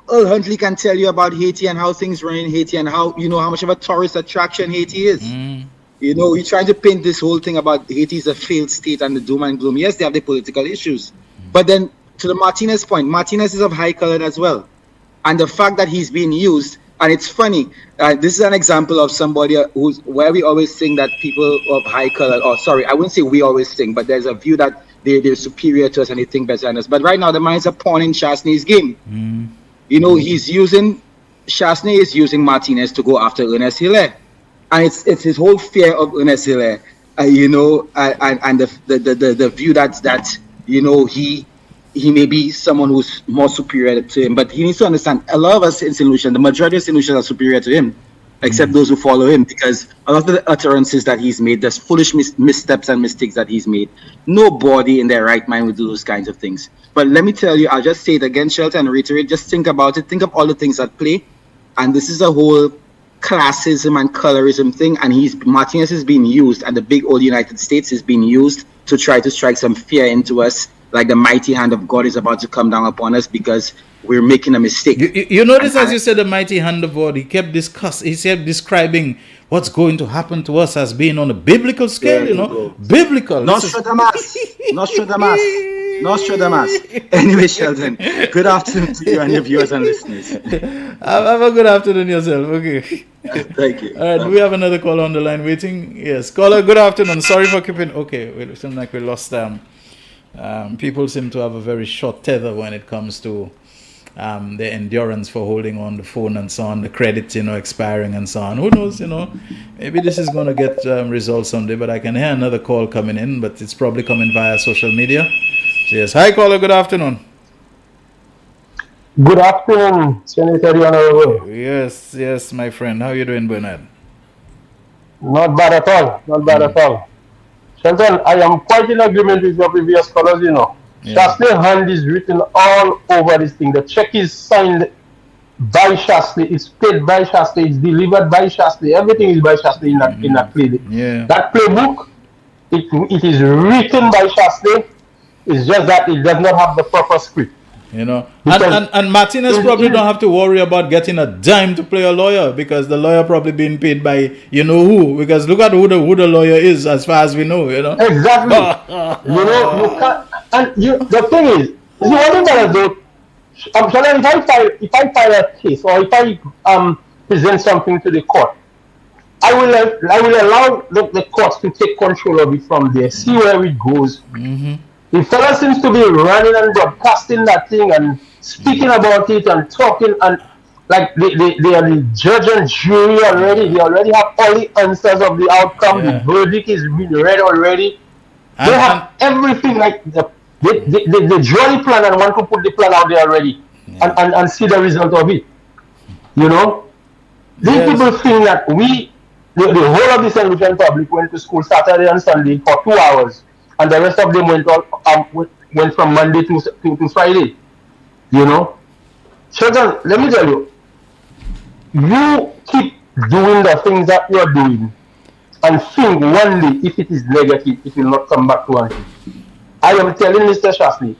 Huntley can tell you about Haiti and how things run in Haiti and how, how much of a tourist attraction Haiti is. He's trying to paint this whole thing about Haiti is a failed state and the doom and gloom. Yes, they have the political issues. But then, to the Martinez point, Martinez is of high color as well. And the fact that he's being used, and it's funny, this is an example of somebody where we always think that people of high color, I wouldn't say we always think, but there's a view that they're superior to us and they think better than us. But right now, the man is a pawn in Chasney's game. Chasney is using Martinez to go after Ernest Hilaire. And it's his whole fear of Ernest Hilaire, and the view that he may be someone who's more superior to him. But he needs to understand, a lot of us in St. Lucian, the majority of St. Lucians are superior to him, except those who follow him, because a lot of the utterances that he's made, there's foolish missteps and mistakes that he's made. Nobody in their right mind would do those kinds of things. But let me tell you, I'll just say it again, Shelton, and reiterate, just think about it. Think of all the things at play. And this is a whole classism and colorism thing, and Martinez is being used, and the big old United States is being used to try to strike some fear into us, like the mighty hand of God is about to come down upon us because we're making a mistake. You notice, as you said, the mighty hand of God, he kept describing what's going to happen to us as being on a biblical scale, biblical. Nostradamus. Anyway, Shelton, good afternoon to you and your viewers and listeners. Have a good afternoon yourself. Okay. Thank you. All right, do we have another caller on the line waiting? Yes, caller, good afternoon. Sorry for keeping... Okay, it seems like we lost them. People seem to have a very short tether when it comes to the endurance for holding on the phone and so on, the credit, expiring and so on. Who knows, maybe this is going to get resolved someday, but I can hear another call coming in, but it's probably coming via social media. So yes, hi caller, good afternoon. Good afternoon, Senator Honorable. Yes, my friend. How are you doing, Bernard? Not bad at all. Shelton, I am quite in agreement with your previous callers, Shastley hand is written all over this thing. The check is signed by Shastley, it's paid by Shastley, it's delivered by Shastley, everything is by Shastley in that play. Yeah. That playbook, it is written by Shastley, it's just that it does not have the proper script. And Martinez probably don't have to worry about getting a dime to play a lawyer, because the lawyer probably being paid by who, because look at who the lawyer is as far as we know, Exactly. You can't, and the thing is, one thing that I do, if I file a case or if I present something to the court, I will allow the courts to take control of it from there, see where it goes. The fella seems to be running and broadcasting that thing and speaking about it and talking, and like they are the judge and jury already. They already have all the answers of the outcome. The verdict is being read already. They have everything, like they draw the plan and want to put the plan out there already and see the result of it. These people think that the whole of the St. Lucian public went to school Saturday and Sunday for 2 hours. And the rest of them went from Monday to Friday. Children, let me tell you, you keep doing the things that you're doing and think one day, if it is negative, it will not come back to us. I am telling Mr. Shastley,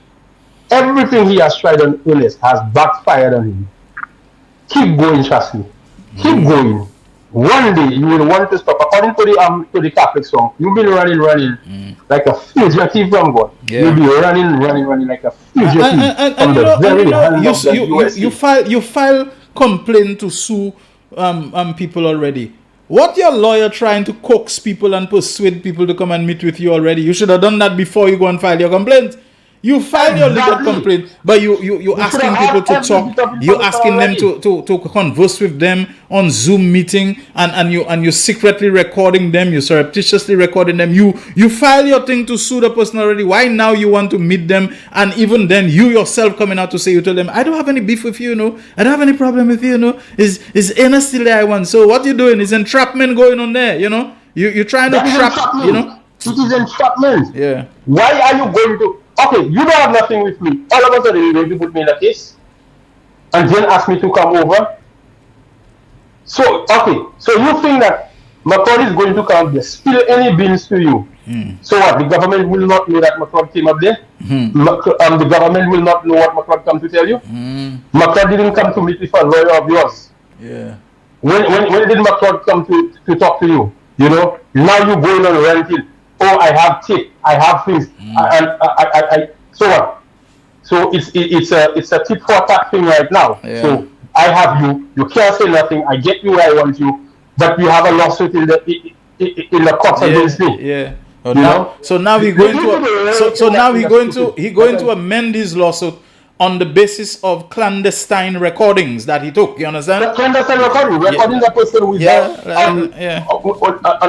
everything he has tried on illness has backfired on him. Keep going, Shastley. Keep going. One day you will want to stop. According to the Catholic song, you've been running like a fugitive from God. You'll be running like a fugitive from the very hand of the USA. You file complaint to sue people already. What your lawyer trying to coax people and persuade people to come and meet with you already? You should have done that before you go and file your complaint. You file your legal complaint, but you asking people to talk. You asking them to converse with them on Zoom meeting, and you secretly recording them. You surreptitiously recording them. You file your thing to sue the person already. Why now you want to meet them? And even then, you yourself coming out to say, you tell them, I don't have any beef with you, I don't have any problem with you, Is Ernest still there? I want. So what you doing? Is entrapment going on there? You're trying to That is trap, entrapment. you know? It is entrapment. Yeah. Why are you going to? Okay, you don't have nothing with me. All of a sudden, you're going to put me in a case and then ask me to come over. So, okay, so you think that McCord is going to come there, spill any beans to you. So what? The government will not know that McCord came up there. The government will not know what McCord come to tell you. McCord didn't come to meet with a lawyer of yours. Yeah. When did McCord come to talk to you? You know, now you going on renting. Oh, I have tape, I have things, so what? So it's a tit for tat thing right now. Yeah. So I have you, you can't say nothing. I get you where I want you, but you have a lawsuit in the courts against me. Yeah. Oh, You now, know? so now he going to so now he going to amend his lawsuit on the basis of clandestine recordings that he took. You understand? Clandestine recording the person who is on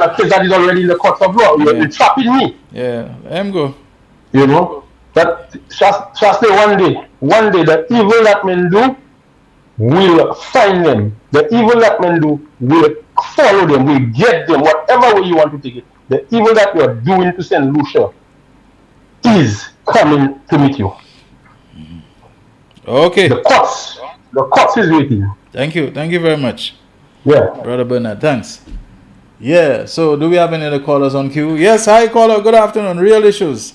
a case that is already in the courts of law. You're trapping me. Yeah, let him go. You know, but trust me, one day the evil that men do will find them. The evil that men do will follow them, will get them, whatever way you want to take it. The evil that you are doing to St. Lucia is coming to meet you. Okay. The courts is waiting. Thank you very much. Yeah. Brother Bernard, thanks. Yeah, so do we have any other callers on queue? Yes, hi caller, good afternoon, Real Issues.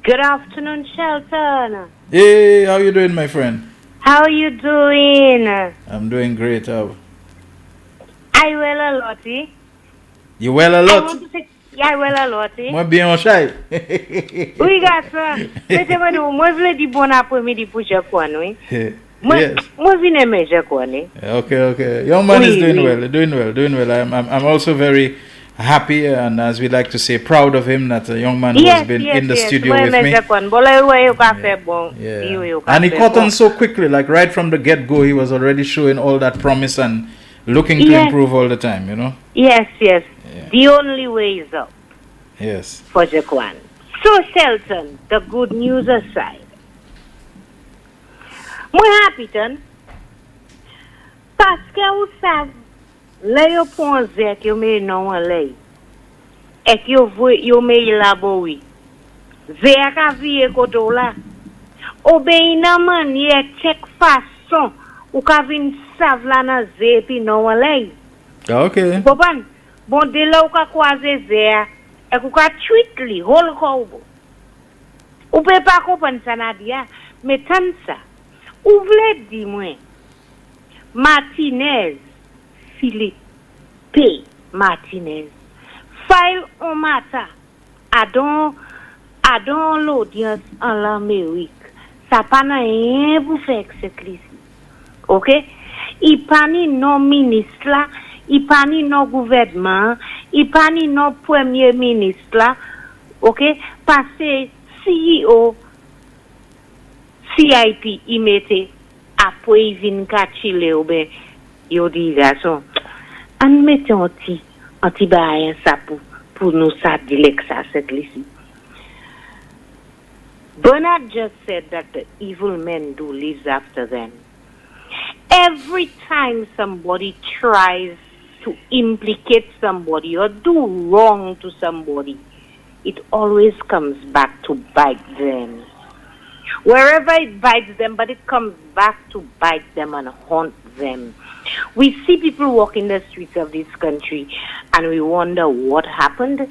Good afternoon, Shelton. Hey, how you doing, my friend? How you doing? I'm doing great. How? I well a lot, eh? You well a lot? I well a lot, eh? Moi bien shy. Oui, garçon. Mettez-moi nous, moi je dis bon après-midi pour je connais, oui. Moi viens mais je connais. Okay. Young man is doing well. I'm also very happy and, as we like to say, proud of him that a young man who has been in the studio with me. And he caught on so quickly, like right from the get-go, he was already showing all that promise and looking to improve all the time, you know? Yes. Yeah. The only way is up. Yes. For Jaquan. So, Shelton, the good news aside, moi happy, ton. Parce que vous savez, là, vous pensez que vous non là. Et que vous me laboué. Vers ka vie koto là. Obéi nan manière check façon ou ka vin sav la nan zé pi non là. Okay. Bon de là ou ka croiser zé et ou ka tweet li hol ko. Ou peut pas comprendre ça Nadia, mais tant ça. Ou vle di moi Martinez Philippe P. Martinez file on matter adon l'audience en l'Amérique. Ça pas rien pour faire cette crise. OK? Il pas ni non ministre là, il pas ni non gouvernement, il pas ni non premier ministre là. OK? Parce que CEO CIP il mettait après il vient catchiller ou ben yo dit garçon on mettait anti bail ça pour nous ça dilek ça cette ici. Bernard just said that the evil men do lives after them. Every time somebody tries to implicate somebody or do wrong to somebody, it always comes back to bite them. Wherever it bites them, but it comes back to bite them and haunt them. We see people walking the streets of this country and we wonder what happened.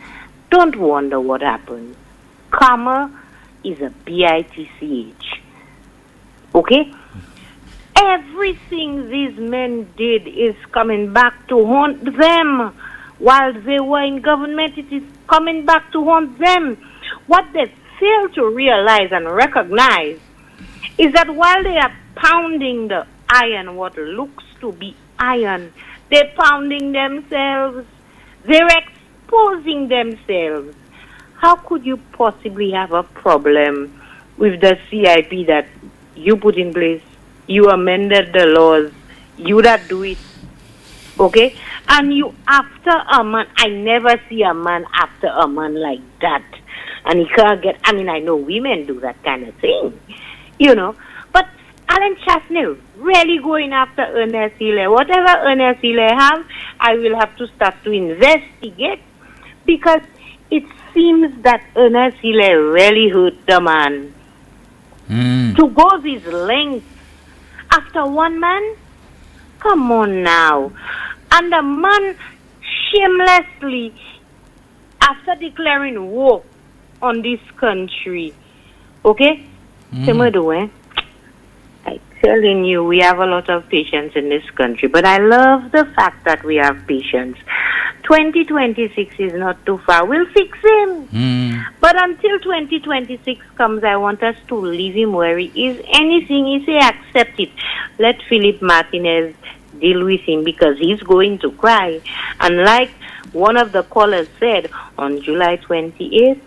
Don't wonder what happened. Karma is a bitch. Okay? Everything these men did is coming back to haunt them. While they were in government, it is coming back to haunt them. What they fail to realize and recognize is that while they are pounding the iron, what looks to be iron, they're pounding themselves. They're exposing themselves. How could you possibly have a problem with the CIP that you put in place? You amended the laws. You that do it. Okay? And you after a man, I never see a man after a man like that. And he can't get, I mean, I know women do that kind of thing, you know. But Alan Chasney really going after Ernest Hiller. Whatever Ernest Hiller have, I will have to start to investigate because it seems that Ernest Hilaire really hurt the man. To go this length after one man? Come on now. And the man shamelessly, after declaring war on this country, okay? I'm telling you, we have a lot of patience in this country, but I love the fact that we have patience. 2026 is not too far. We'll fix him. But until 2026 comes, I want us to leave him where he is. Anything he say, accept it. Let Philip Martinez deal with him because he's going to cry. And like one of the callers said on July 28th,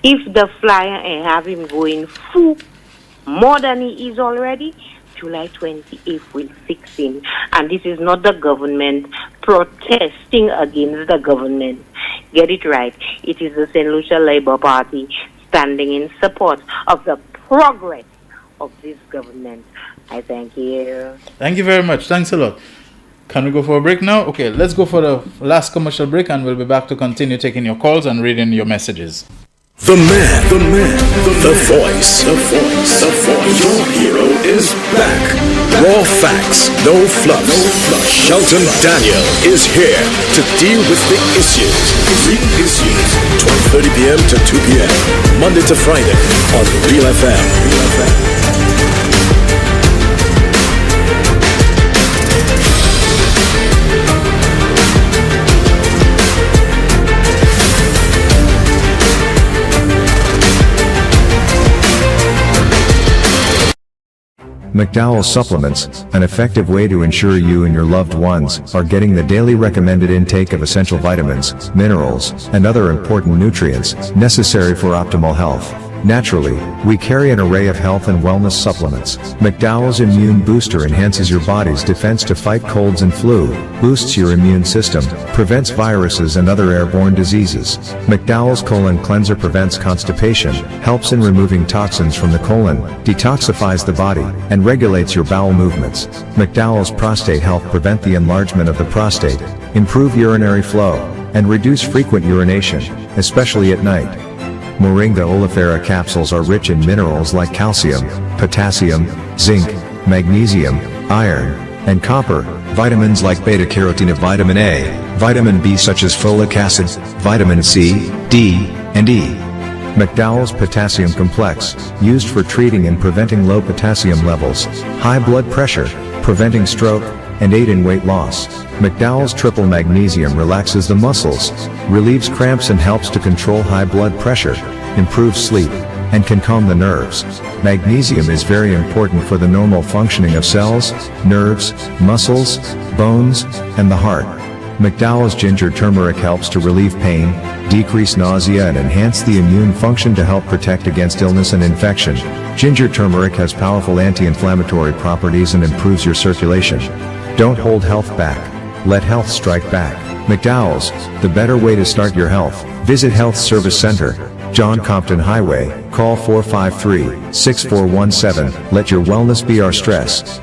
if the flyer and have him going full more than he is already, July 28th will fix him. And this is not the government protesting against the government. Get it right. It is the St. Lucia Labour Party standing in support of the progress of this government. I thank you. Thank you very much. Thanks a lot. Can we go for a break now? Okay, let's go for the last commercial break and we'll be back to continue taking your calls and reading your messages. The man, the voice. Your hero is back. Raw facts, no fluff. Shelton Daniel is here to deal with the issues. Big issues. 12:30 p.m. to 2 p.m. Monday to Friday on Real FM. McDowell Supplements, an effective way to ensure you and your loved ones are getting the daily recommended intake of essential vitamins, minerals, and other important nutrients necessary for optimal health. Naturally, we carry an array of health and wellness supplements. McDowell's Immune Booster enhances your body's defense to fight colds and flu, boosts your immune system, prevents viruses and other airborne diseases. McDowell's Colon Cleanser prevents constipation, helps in removing toxins from the colon, detoxifies the body, and regulates your bowel movements. McDowell's Prostate Health prevent the enlargement of the prostate, improve urinary flow, and reduce frequent urination, especially at night. Moringa oleifera capsules are rich in minerals like calcium, potassium, zinc, magnesium, iron, and copper, vitamins like beta-carotene, vitamin A, vitamin B such as folic acid, vitamin C, D, and E. McDowell's Potassium Complex, used for treating and preventing low potassium levels, high blood pressure, preventing stroke, and aid in weight loss. McDowell's Triple Magnesium relaxes the muscles, relieves cramps and helps to control high blood pressure, improves sleep, and can calm the nerves. Magnesium is very important for the normal functioning of cells, nerves, muscles, bones, and the heart. McDowell's Ginger Turmeric helps to relieve pain, decrease nausea and enhance the immune function to help protect against illness and infection. Ginger turmeric has powerful anti-inflammatory properties and improves your circulation. Don't hold health back. Let health strike back. McDowell's, the better way to start your health. Visit Health Service Center, John Compton Highway, call 453-6417. Let your wellness be our stress.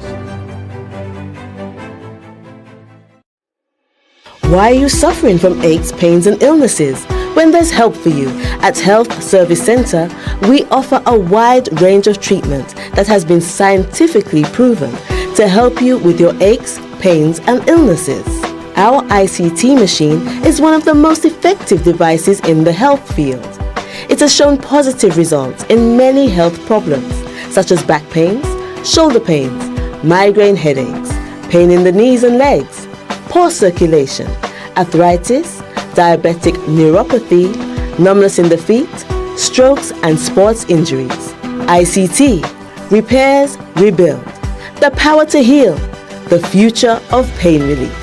Why are you suffering from aches, pains, and illnesses? When there's help for you. At Health Service Center, we offer a wide range of treatment that has been scientifically proven to help you with your aches, pains, and illnesses. Our ICT machine is one of the most effective devices in the health field. It has shown positive results in many health problems, such as back pains, shoulder pains, migraine headaches, pain in the knees and legs, poor circulation, arthritis, diabetic neuropathy, numbness in the feet, strokes and sports injuries. ICT, repairs, rebuild. The power to heal, the future of pain relief.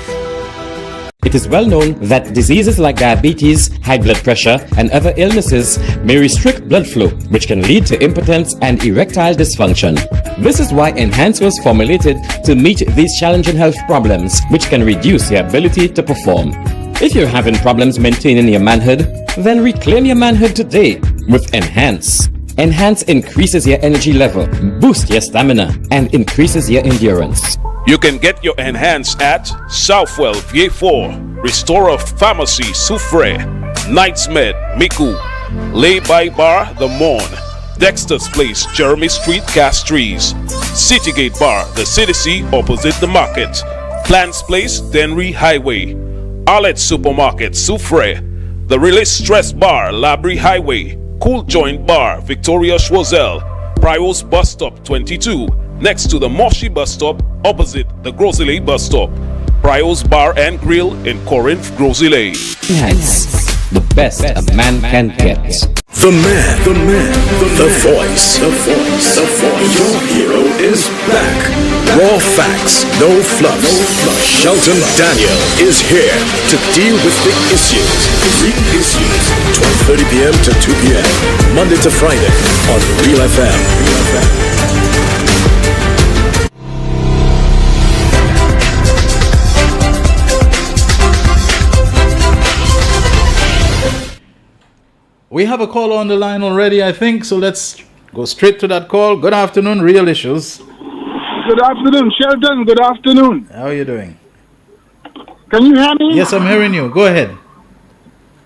It is well known that diseases like diabetes, high blood pressure, and other illnesses may restrict blood flow, which can lead to impotence and erectile dysfunction. This is why Enhance was formulated to meet these challenging health problems, which can reduce your ability to perform. If you're having problems maintaining your manhood, then reclaim your manhood today with Enhance. Enhance increases your energy level, boosts your stamina, and increases your endurance. You can get your Enhance at Southwell VA4, Restorer Pharmacy, Soufre, Knights Med, Miku, Lay-By Bar, The Morn, Dexter's Place, Jeremy Street, Castries, Citygate Bar, The City opposite the market, Plants Place, Denry Highway, Arlette Supermarket, Soufre, The Release Stress Bar, Labrie Highway, Cool Joint Bar, Victoria Schwazel, Prios Bus Stop 22, next to the Moshi Bus Stop, opposite the Grosile Bus Stop, Prios Bar and Grill in Corinth, Grosile. Yes, the best a man can get. The man, the voice. Your hero is back. Raw facts, no fluff. Shelton Daniel is here to deal with the issues. Big issues. 12:30 p.m. to 2 p.m. Monday to Friday on Real FM. We have a call on the line already, I think, so let's go straight to that call. Good afternoon, Real Issues. Good afternoon, Shelton. Good afternoon. How are you doing? Can you hear me? Yes, I'm hearing you. Go ahead.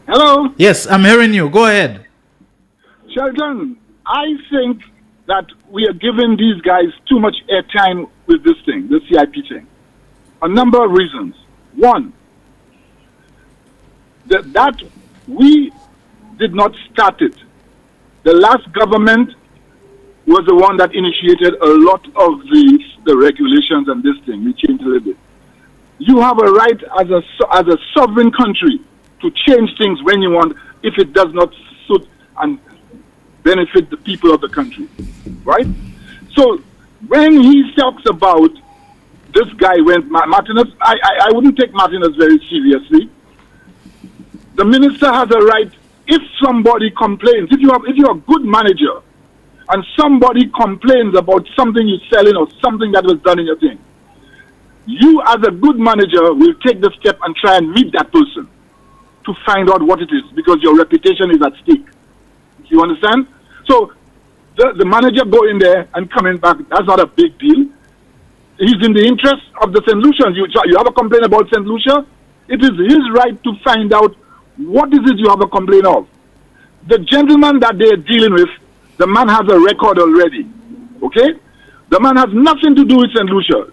Hello? Yes, I'm hearing you. Go ahead. Shelton, I think that we are giving these guys too much airtime with this thing, the CIP thing. A number of reasons. One, that we did not start it. The last government was the one that initiated a lot of the regulations and this thing. We changed a little bit. You have a right as a sovereign country to change things when you want, if it does not suit and benefit the people of the country, right? So when he talks about this guy went Martinez, I wouldn't take Martinez very seriously. The minister has a right. If somebody complains, if you're a good manager and somebody complains about something you're selling or something that was done in your thing, you as a good manager will take the step and try and meet that person to find out what it is, because your reputation is at stake. You understand? So the manager going there and coming back, that's not a big deal. He's in the interest of the St. Lucians. You have a complaint about St. Lucia? It is his right to find out what is it you have a complaint of. The gentleman that they're dealing with, the man has a record already. Okay? The man has nothing to do with St. Lucia.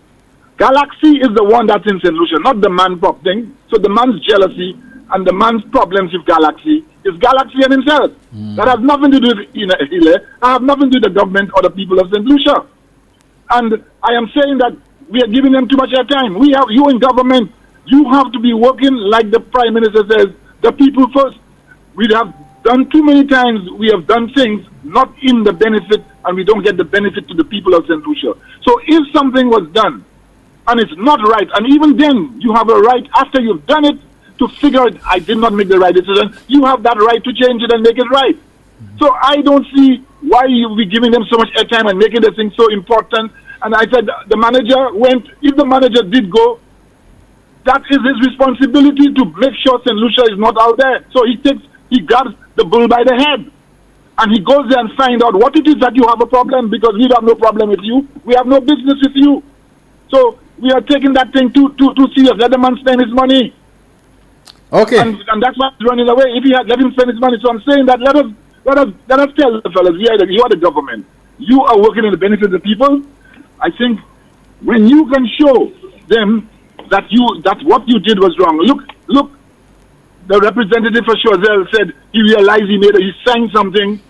Galaxy is the one that's in St. Lucia, not the man prop thing. So the man's jealousy and the man's problems with Galaxy is Galaxy and himself. That has nothing to do with Hile. I have nothing to do with the government or the people of St. Lucia. And I am saying that we are giving them too much airtime. We have you in government. You have to be working like the Prime Minister says, the people first. We have done too many times, we have done things not in the benefit, and we don't get the benefit to the people of St. Lucia. So if something was done and it's not right, and even then you have a right after you've done it to figure out, I did not make the right decision, you have that right to change it and make it right. So I don't see why you be giving them so much airtime and making the thing so important. And I said the manager went, if the manager did go, that is his responsibility to make sure St. Lucia is not out there. So he grabs the bull by the head. And he goes there and finds out what it is that you have a problem, because we have no problem with you. We have no business with you. So we are taking that thing too serious. Let the man spend his money. Okay. And that's why he's running away. If he had let him spend his money. So I'm saying that let us tell the fellas, you are the government. You are working in the benefit of the people. I think when you can show them that what you did was wrong. Look, the representative for Choiseul said he realized he signed something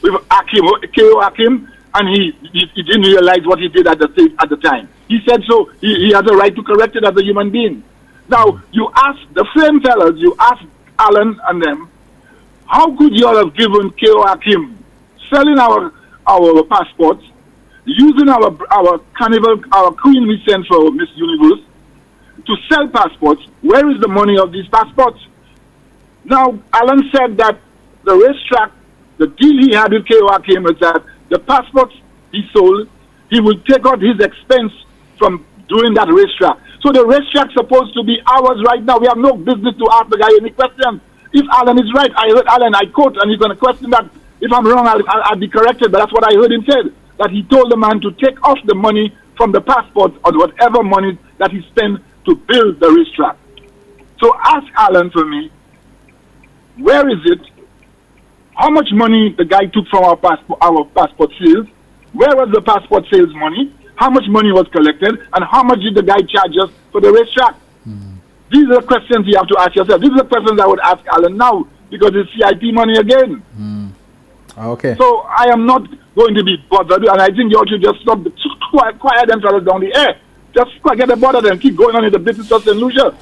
with K.O. Akim, and he didn't realize what he did at the time. He said so. He has a right to correct it as a human being. Now, you ask the same fellas, you ask Alan and them, how could you all have given K.O. Akim selling our passports, using our carnival, our queen we sent for Miss Universe, to sell passports? Where is the money of these passports? Now, Alan said that the racetrack, the deal he had with K.O. Akim was that the passports he sold, he would take out his expense from doing that racetrack. So the racetrack's supposed to be ours right now. We have no business to ask the guy any questions. If Alan is right, I heard Alan, I quote, and he's going to question that. If I'm wrong, I'll be corrected, but that's what I heard him say, that he told the man to take off the money from the passport or whatever money that he spent to build the racetrack. So ask Alan for me, where is it? How much money the guy took from our passport sales? Where was the passport sales money? How much money was collected? And how much did the guy charge us for the racetrack? These are the questions you have to ask yourself. These are the questions I would ask Alan now, because it's CIP money again. Okay. So I am not going to be bothered, and I think you all should just stop, quiet themselves down the air. Just get the border and keep going on in the business of St. Lucia.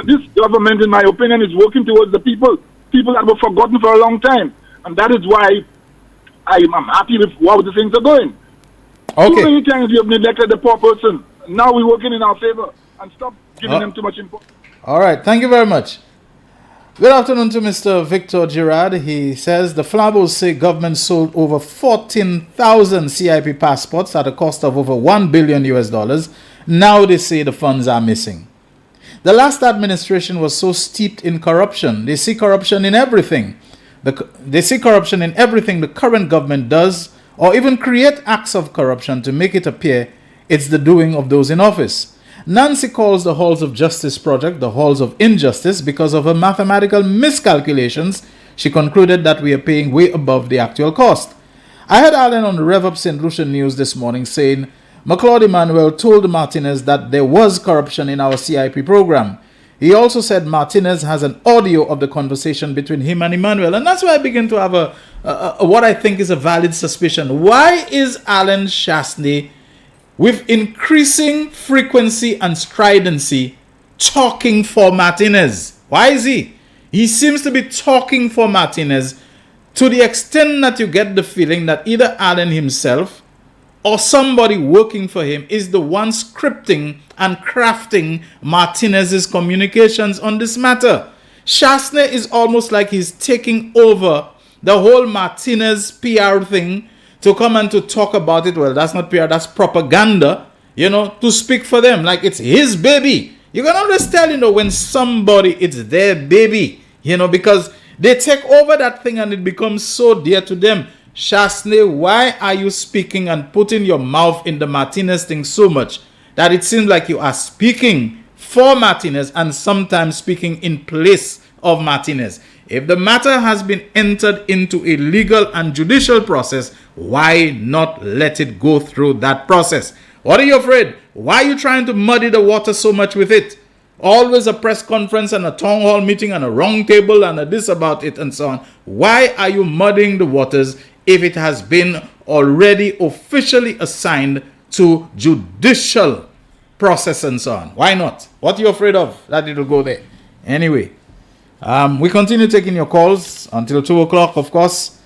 This government, in my opinion, is working towards the people that were forgotten for a long time. And that is why I'm happy with how the things are going. Okay. Too many times we have neglected the poor person. Now we're working in our favor. And stop giving them too much importance. All right. Thank you very much. Good afternoon to Mr. Victor Girard. He says the Flabos say government sold over 14,000 CIP passports at a cost of over $1 billion US. Now they say the funds are missing. The last administration was so steeped in corruption. They see corruption in everything. They see corruption in everything the current government does, or even create acts of corruption to make it appear it's the doing of those in office. Nancy calls the Halls of Justice project the Halls of Injustice because of her mathematical miscalculations. She concluded that we are paying way above the actual cost. I heard Alan on the Rev Up St. Lucia News this morning saying McLeod Emmanuel told Martinez that there was corruption in our CIP program. He also said Martinez has an audio of the conversation between him and Emmanuel. And that's why I begin to have a what I think is a valid suspicion. Why is Alan Shastney, with increasing frequency and stridency, talking for Martinez? Why is he? He seems to be talking for Martinez to the extent that you get the feeling that either Alan himself or somebody working for him is the one scripting and crafting Martinez's communications on this matter. Shastney is almost like he's taking over the whole Martinez PR thing to come and to talk about it. Well, that's not PR, that's propaganda, to speak for them like it's his baby. You can always tell, when somebody, it's their baby, because they take over that thing and it becomes so dear to them. Shastney, why are you speaking and putting your mouth in the Martinez thing so much that it seems like you are speaking for Martinez and sometimes speaking in place of Martinez? If the matter has been entered into a legal and judicial process, why not let it go through that process? What are you afraid? Why are you trying to muddy the water so much with it? Always a press conference and a town hall meeting and a round table and a this about it and so on. Why are you muddying the waters if it has been already officially assigned to judicial process and so on? Why not? What are you afraid of? That it will go there. Anyway, we continue taking your calls until 2 o'clock, of course.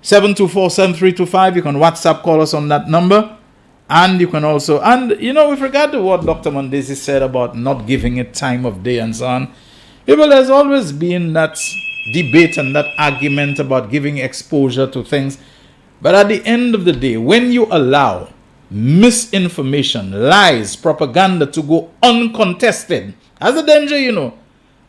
724-7325. You can WhatsApp call us on that number. And you can also, with regard to what Dr. Mondesi said about not giving it time of day and so on, there's always been that debate and that argument about giving exposure to things. But at the end of the day, when you allow misinformation, lies, propaganda to go uncontested, that's a danger,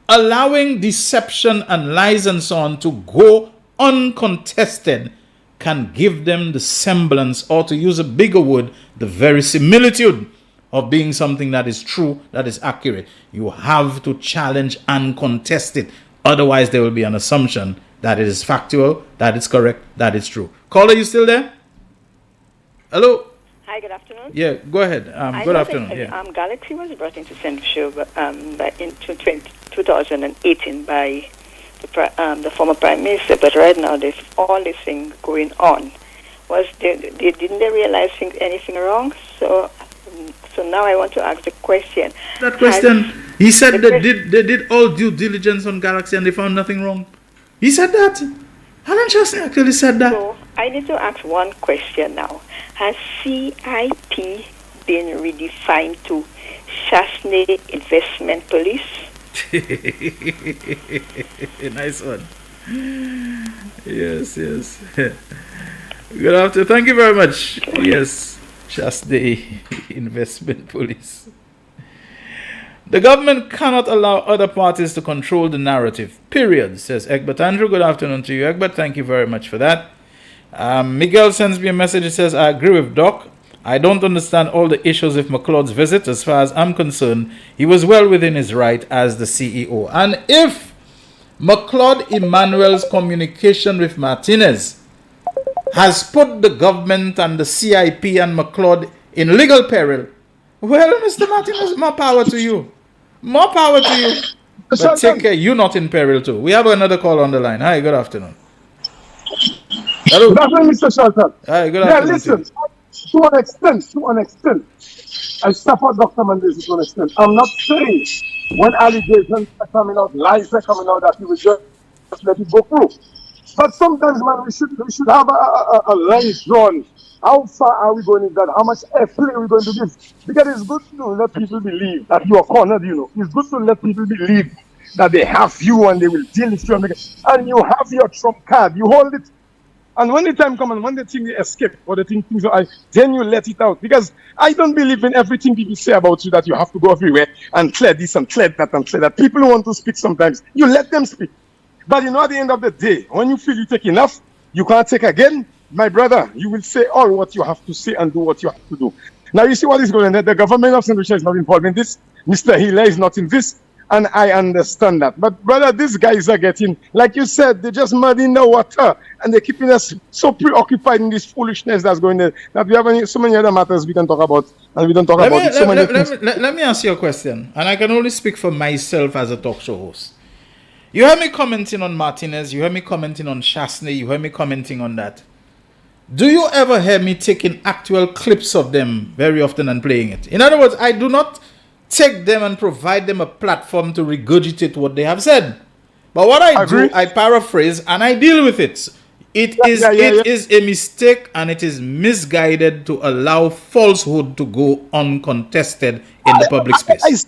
allowing deception and lies and so on to go uncontested can give them the semblance, or to use a bigger word, the verisimilitude of being something that is true, that is accurate. You have to challenge and contest it. Otherwise, there will be an assumption that it is factual, that it's correct, that it's true. Caller, you still there? Hello? Hi, good afternoon. Yeah, go ahead. Good afternoon. Galaxy was brought into St. Lucia in 2018 by the former Prime Minister, but right now there's all this thing going on. Didn't they realize anything wrong? So now I want to ask the question. That question, he said they did all due diligence on Galaxy and they found nothing wrong. He said that. Alan Shastney actually said that. So I need to ask one question now. Has CIP been redefined to Shastney Investment Police? Nice one. Yes. Good afternoon. Thank you very much. Yes, Shastney Investment Police. The government cannot allow other parties to control the narrative, period, says Egbert Andrew. Good afternoon to you, Egbert. Thank you very much for that. Miguel sends me a message. It says, I agree with Doc. I don't understand all the issues with McLeod's visit. As far as I'm concerned, he was well within his right as the CEO. And if McLeod Emmanuel's communication with Martinez has put the government and the CIP and McLeod in legal peril, well, Mr. Martinez, more power to you. More power to you. But take care, you're not in peril too. We have another call on the line. Hi, good afternoon. Hello. Good afternoon, Mr. Shelton. Hi, good afternoon. Listen, to an extent, I support Dr. Mendes to an extent. I'm not saying when allegations are coming out, lies are coming out, that he will just let it go through. But sometimes, man, we should have a line drawn. How far are we going in that? How much airplay are we going to give? Because it's good to let people believe that you are cornered, you know. It's good to let people believe that they have you and they will deal with you. And you have your trump card. You hold it. And when the time comes and when the thing escape or the thing then you let it out. Because I don't believe in everything people say about you that you have to go everywhere and clear this and clear that and clear that. People want to speak sometimes. You let them speak. But you know, at the end of the day, when you feel you take enough, you can't take again. My brother, you will say all what you have to say and do what you have to do. Now you see what is going on. The government of St. Lucia is not involved in this. Mr. Hiller is not in this. And I understand that. But brother, these guys are getting, like you said, they're just mud in the water. And they're keeping us so preoccupied in this foolishness that's going on. That we have so many other matters we can talk about. And we don't talk about it. Let me ask you a question. And I can only speak for myself as a talk show host. You heard me commenting on Martinez. You heard me commenting on Chasney. You heard me commenting on that. Do you ever hear me taking actual clips of them very often and playing it? In other words, I do not take them and provide them a platform to regurgitate what they have said. But what I do, I paraphrase and I deal with it. It is a mistake and it is misguided to allow falsehood to go uncontested in the public space.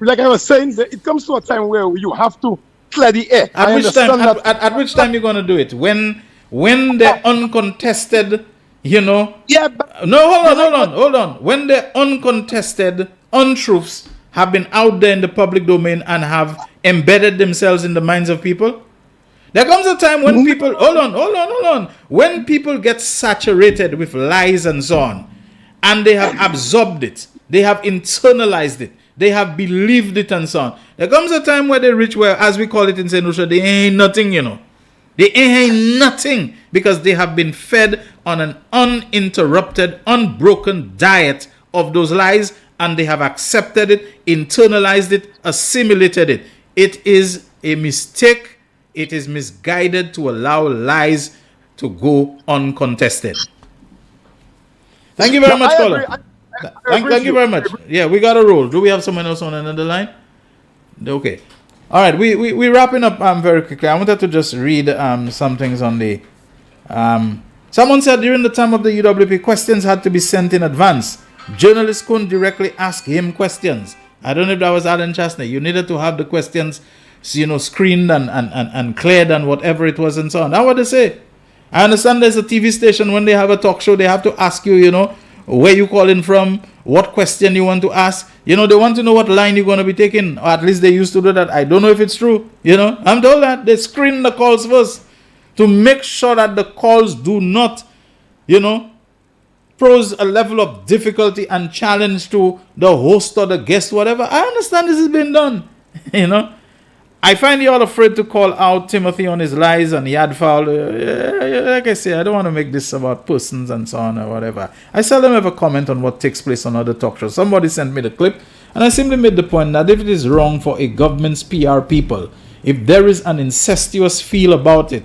Like I was saying, it comes to a time where you have to clear the air. At which time you're going to do it? When the uncontested, you know... Yeah, hold on. When the uncontested untruths have been out there in the public domain and have embedded themselves in the minds of people, there comes a time when people... Hold on. When people get saturated with lies and so on, and they have absorbed it, they have internalized it, they have believed it and so on, there comes a time where they reach where, as we call it in St. Lucia, they ain't nothing, you know. They ain't nothing because they have been fed on an uninterrupted, unbroken diet of those lies and they have accepted it, internalized it, assimilated it. It is a mistake. It is misguided to allow lies to go uncontested. Thank you very much, caller. Thank you very much. Yeah, we got a roll. Do we have someone else on another line? Okay. All right, we're wrapping up very quickly. I wanted to just read some things on the... someone said during the time of the UWP, questions had to be sent in advance. Journalists couldn't directly ask him questions. I don't know if that was Alan Chasney. You needed to have the questions, screened and cleared and whatever it was and so on. That's what they say. I understand there's a TV station, when they have a talk show, they have to ask you, where you calling from, what question you want to ask. They want to know what line you're going to be taking, or at least they used to do that. I don't know if it's true. I'm told that they screen the calls first to make sure that the calls do not, pose a level of difficulty and challenge to the host or the guest, whatever. I understand this has been done. I find you all afraid to call out Timothy on his lies and yard foul. Like I say, I don't want to make this about persons and so on or whatever. I seldom ever comment on what takes place on other talk shows. Somebody sent me the clip, and I simply made the point that if it is wrong for a government's PR people, if there is an incestuous feel about it,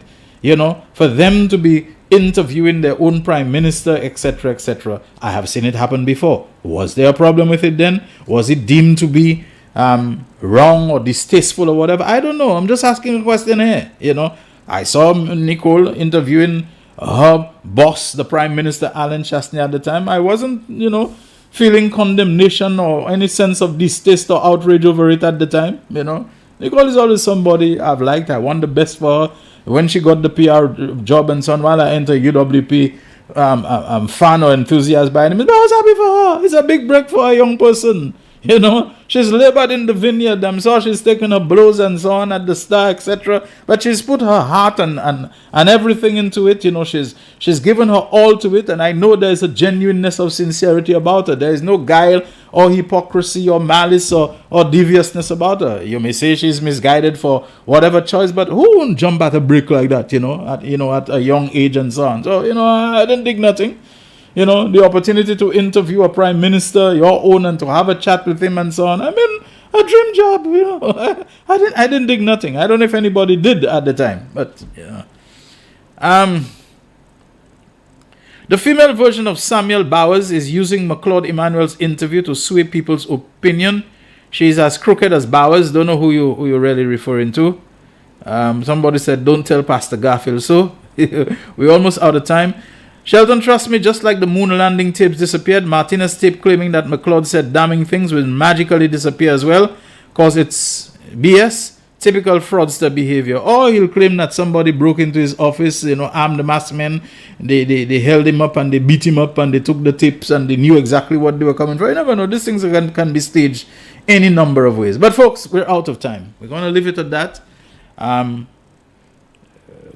for them to be interviewing their own prime minister, etc., etc., I have seen it happen before. Was there a problem with it then? Was it deemed to be wrong or distasteful or whatever? I don't know. I'm just asking a question here. I saw Nicole interviewing her boss, the Prime Minister Alan Chasney at the time. I wasn't, feeling condemnation or any sense of distaste or outrage over it at the time. Nicole is always somebody I've liked. I want the best for her. When she got the PR job and so on, while I entered UWP, fan or enthusiast by any means, I was happy for her. It's a big break for a young person. You know, she's labored in the vineyard. I'm sure she's taken her blows and so on at the start, etc. But she's put her heart and everything into it. You know, she's given her all to it. And I know there's a genuineness of sincerity about her. There is no guile or hypocrisy or malice or deviousness about her. You may say she's misguided for whatever choice, but who won't jump at a brick like that, at a young age and so on. So, I didn't dig nothing. The opportunity to interview a prime minister, your own, and to have a chat with him and so on. I mean, a dream job, I didn't dig nothing. I don't know if anybody did at the time, but the female version of Samuel Bowers is using McLeod Emmanuel's interview to sway people's opinion. She's as crooked as Bowers. Don't know who you're really referring to. Somebody said, don't tell Pastor Garfield so. We're almost out of time. Shelton, trust me, just like the moon landing tapes disappeared, Martinez tape claiming that McLeod said damning things will magically disappear as well, because it's BS, typical fraudster behavior. Or he'll claim that somebody broke into his office, armed the masked men, they held him up and they beat him up and they took the tapes and they knew exactly what they were coming for. You never know, these things can be staged any number of ways. But folks, we're out of time. We're going to leave it at that.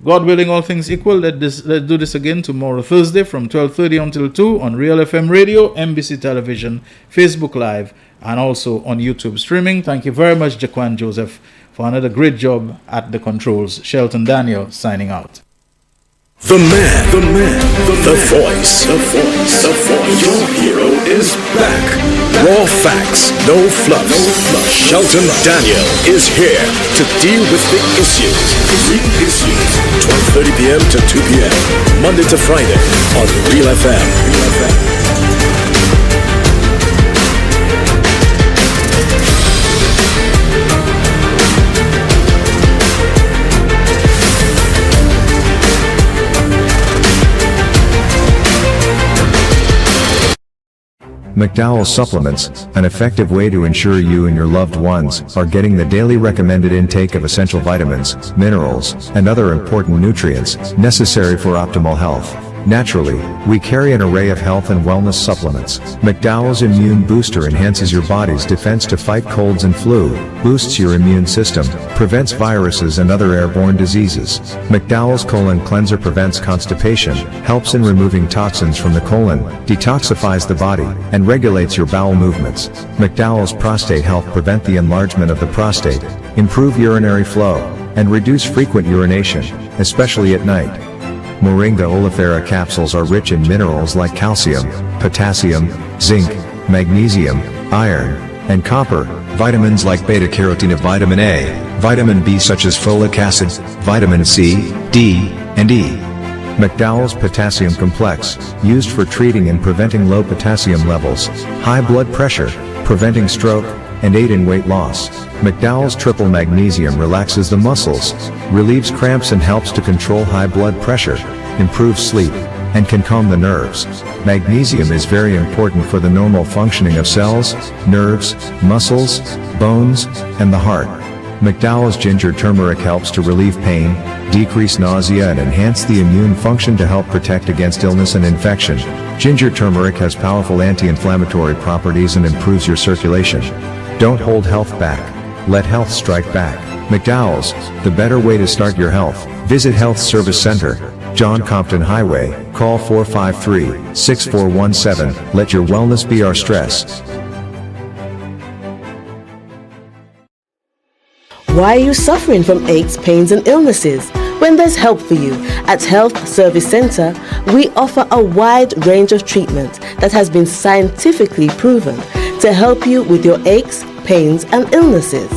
God willing, all things equal, let's do this again tomorrow, Thursday, from 12:30 until 2 on Real FM Radio, NBC Television, Facebook Live, and also on YouTube streaming. Thank you very much, Jaquan Joseph, for another great job at the controls. Shelton Daniel signing out. The man, the voice. Your hero is back. Raw facts, no fluff. Shelton Daniel is here to deal with the issues. 12:30 p.m. to 2 p.m. Monday to Friday on Real FM. McDowell's Supplements, an effective way to ensure you and your loved ones are getting the daily recommended intake of essential vitamins, minerals, and other important nutrients necessary for optimal health. Naturally, we carry an array of health and wellness supplements. McDowell's Immune Booster enhances your body's defense to fight colds and flu, boosts your immune system, prevents viruses and other airborne diseases. McDowell's Colon Cleanser prevents constipation, helps in removing toxins from the colon, detoxifies the body, and regulates your bowel movements. McDowell's Prostate Health prevent the enlargement of the prostate, improve urinary flow, and reduce frequent urination, especially at night. Moringa oleifera capsules are rich in minerals like calcium, potassium, zinc, magnesium, iron, and copper, vitamins like beta-carotene of vitamin A, vitamin B such as folic acid, vitamin C, D, and E. McDowell's Potassium Complex, used for treating and preventing low potassium levels, high blood pressure, preventing stroke, and aid in weight loss. McDowell's Triple Magnesium relaxes the muscles, relieves cramps and helps to control high blood pressure, improves sleep, and can calm the nerves. Magnesium is very important for the normal functioning of cells, nerves, muscles, bones, and the heart. McDowell's Ginger Turmeric helps to relieve pain, decrease nausea and enhance the immune function to help protect against illness and infection. Ginger turmeric has powerful anti-inflammatory properties and improves your circulation. Don't hold health back. Let health strike back. McDowell's, the better way to start your health. Visit Health Service Center, John Compton Highway, call 453-6417. Let your wellness be our stress. Why are you suffering from aches, pains, and illnesses? When there's help for you. At Health Service Center, we offer a wide range of treatment that has been scientifically proven to help you with your aches, pains, and illnesses.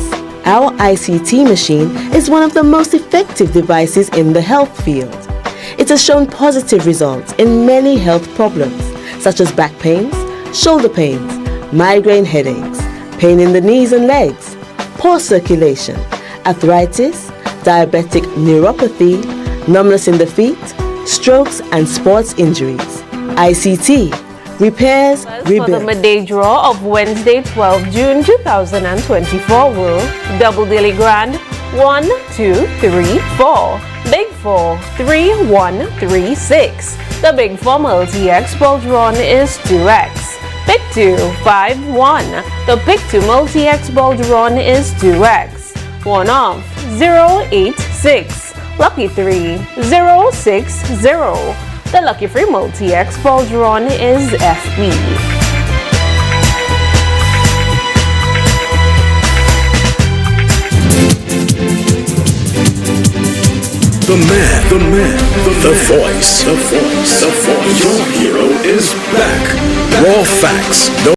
Our ICT machine is one of the most effective devices in the health field. It has shown positive results in many health problems, such as back pains, shoulder pains, migraine headaches, pain in the knees and legs, poor circulation, arthritis, diabetic neuropathy, numbness in the feet, strokes, and sports injuries. ICT, repairs, rebuild. For the midday draw of Wednesday, 12 June 2024 will double daily grand 1, 2, 3, 4. Big 4, 3, 1, 3, 6. The Big 4 multi-X ball drawn is 2X. Pick 2, 5, 1. The Pick 2 Multi-X Bulge Run is 2X. 1 off, 086. Lucky 3, 060. The Lucky Free Multi-X Bulge Run is FB. The man, the voice. Your hero is back. Raw facts.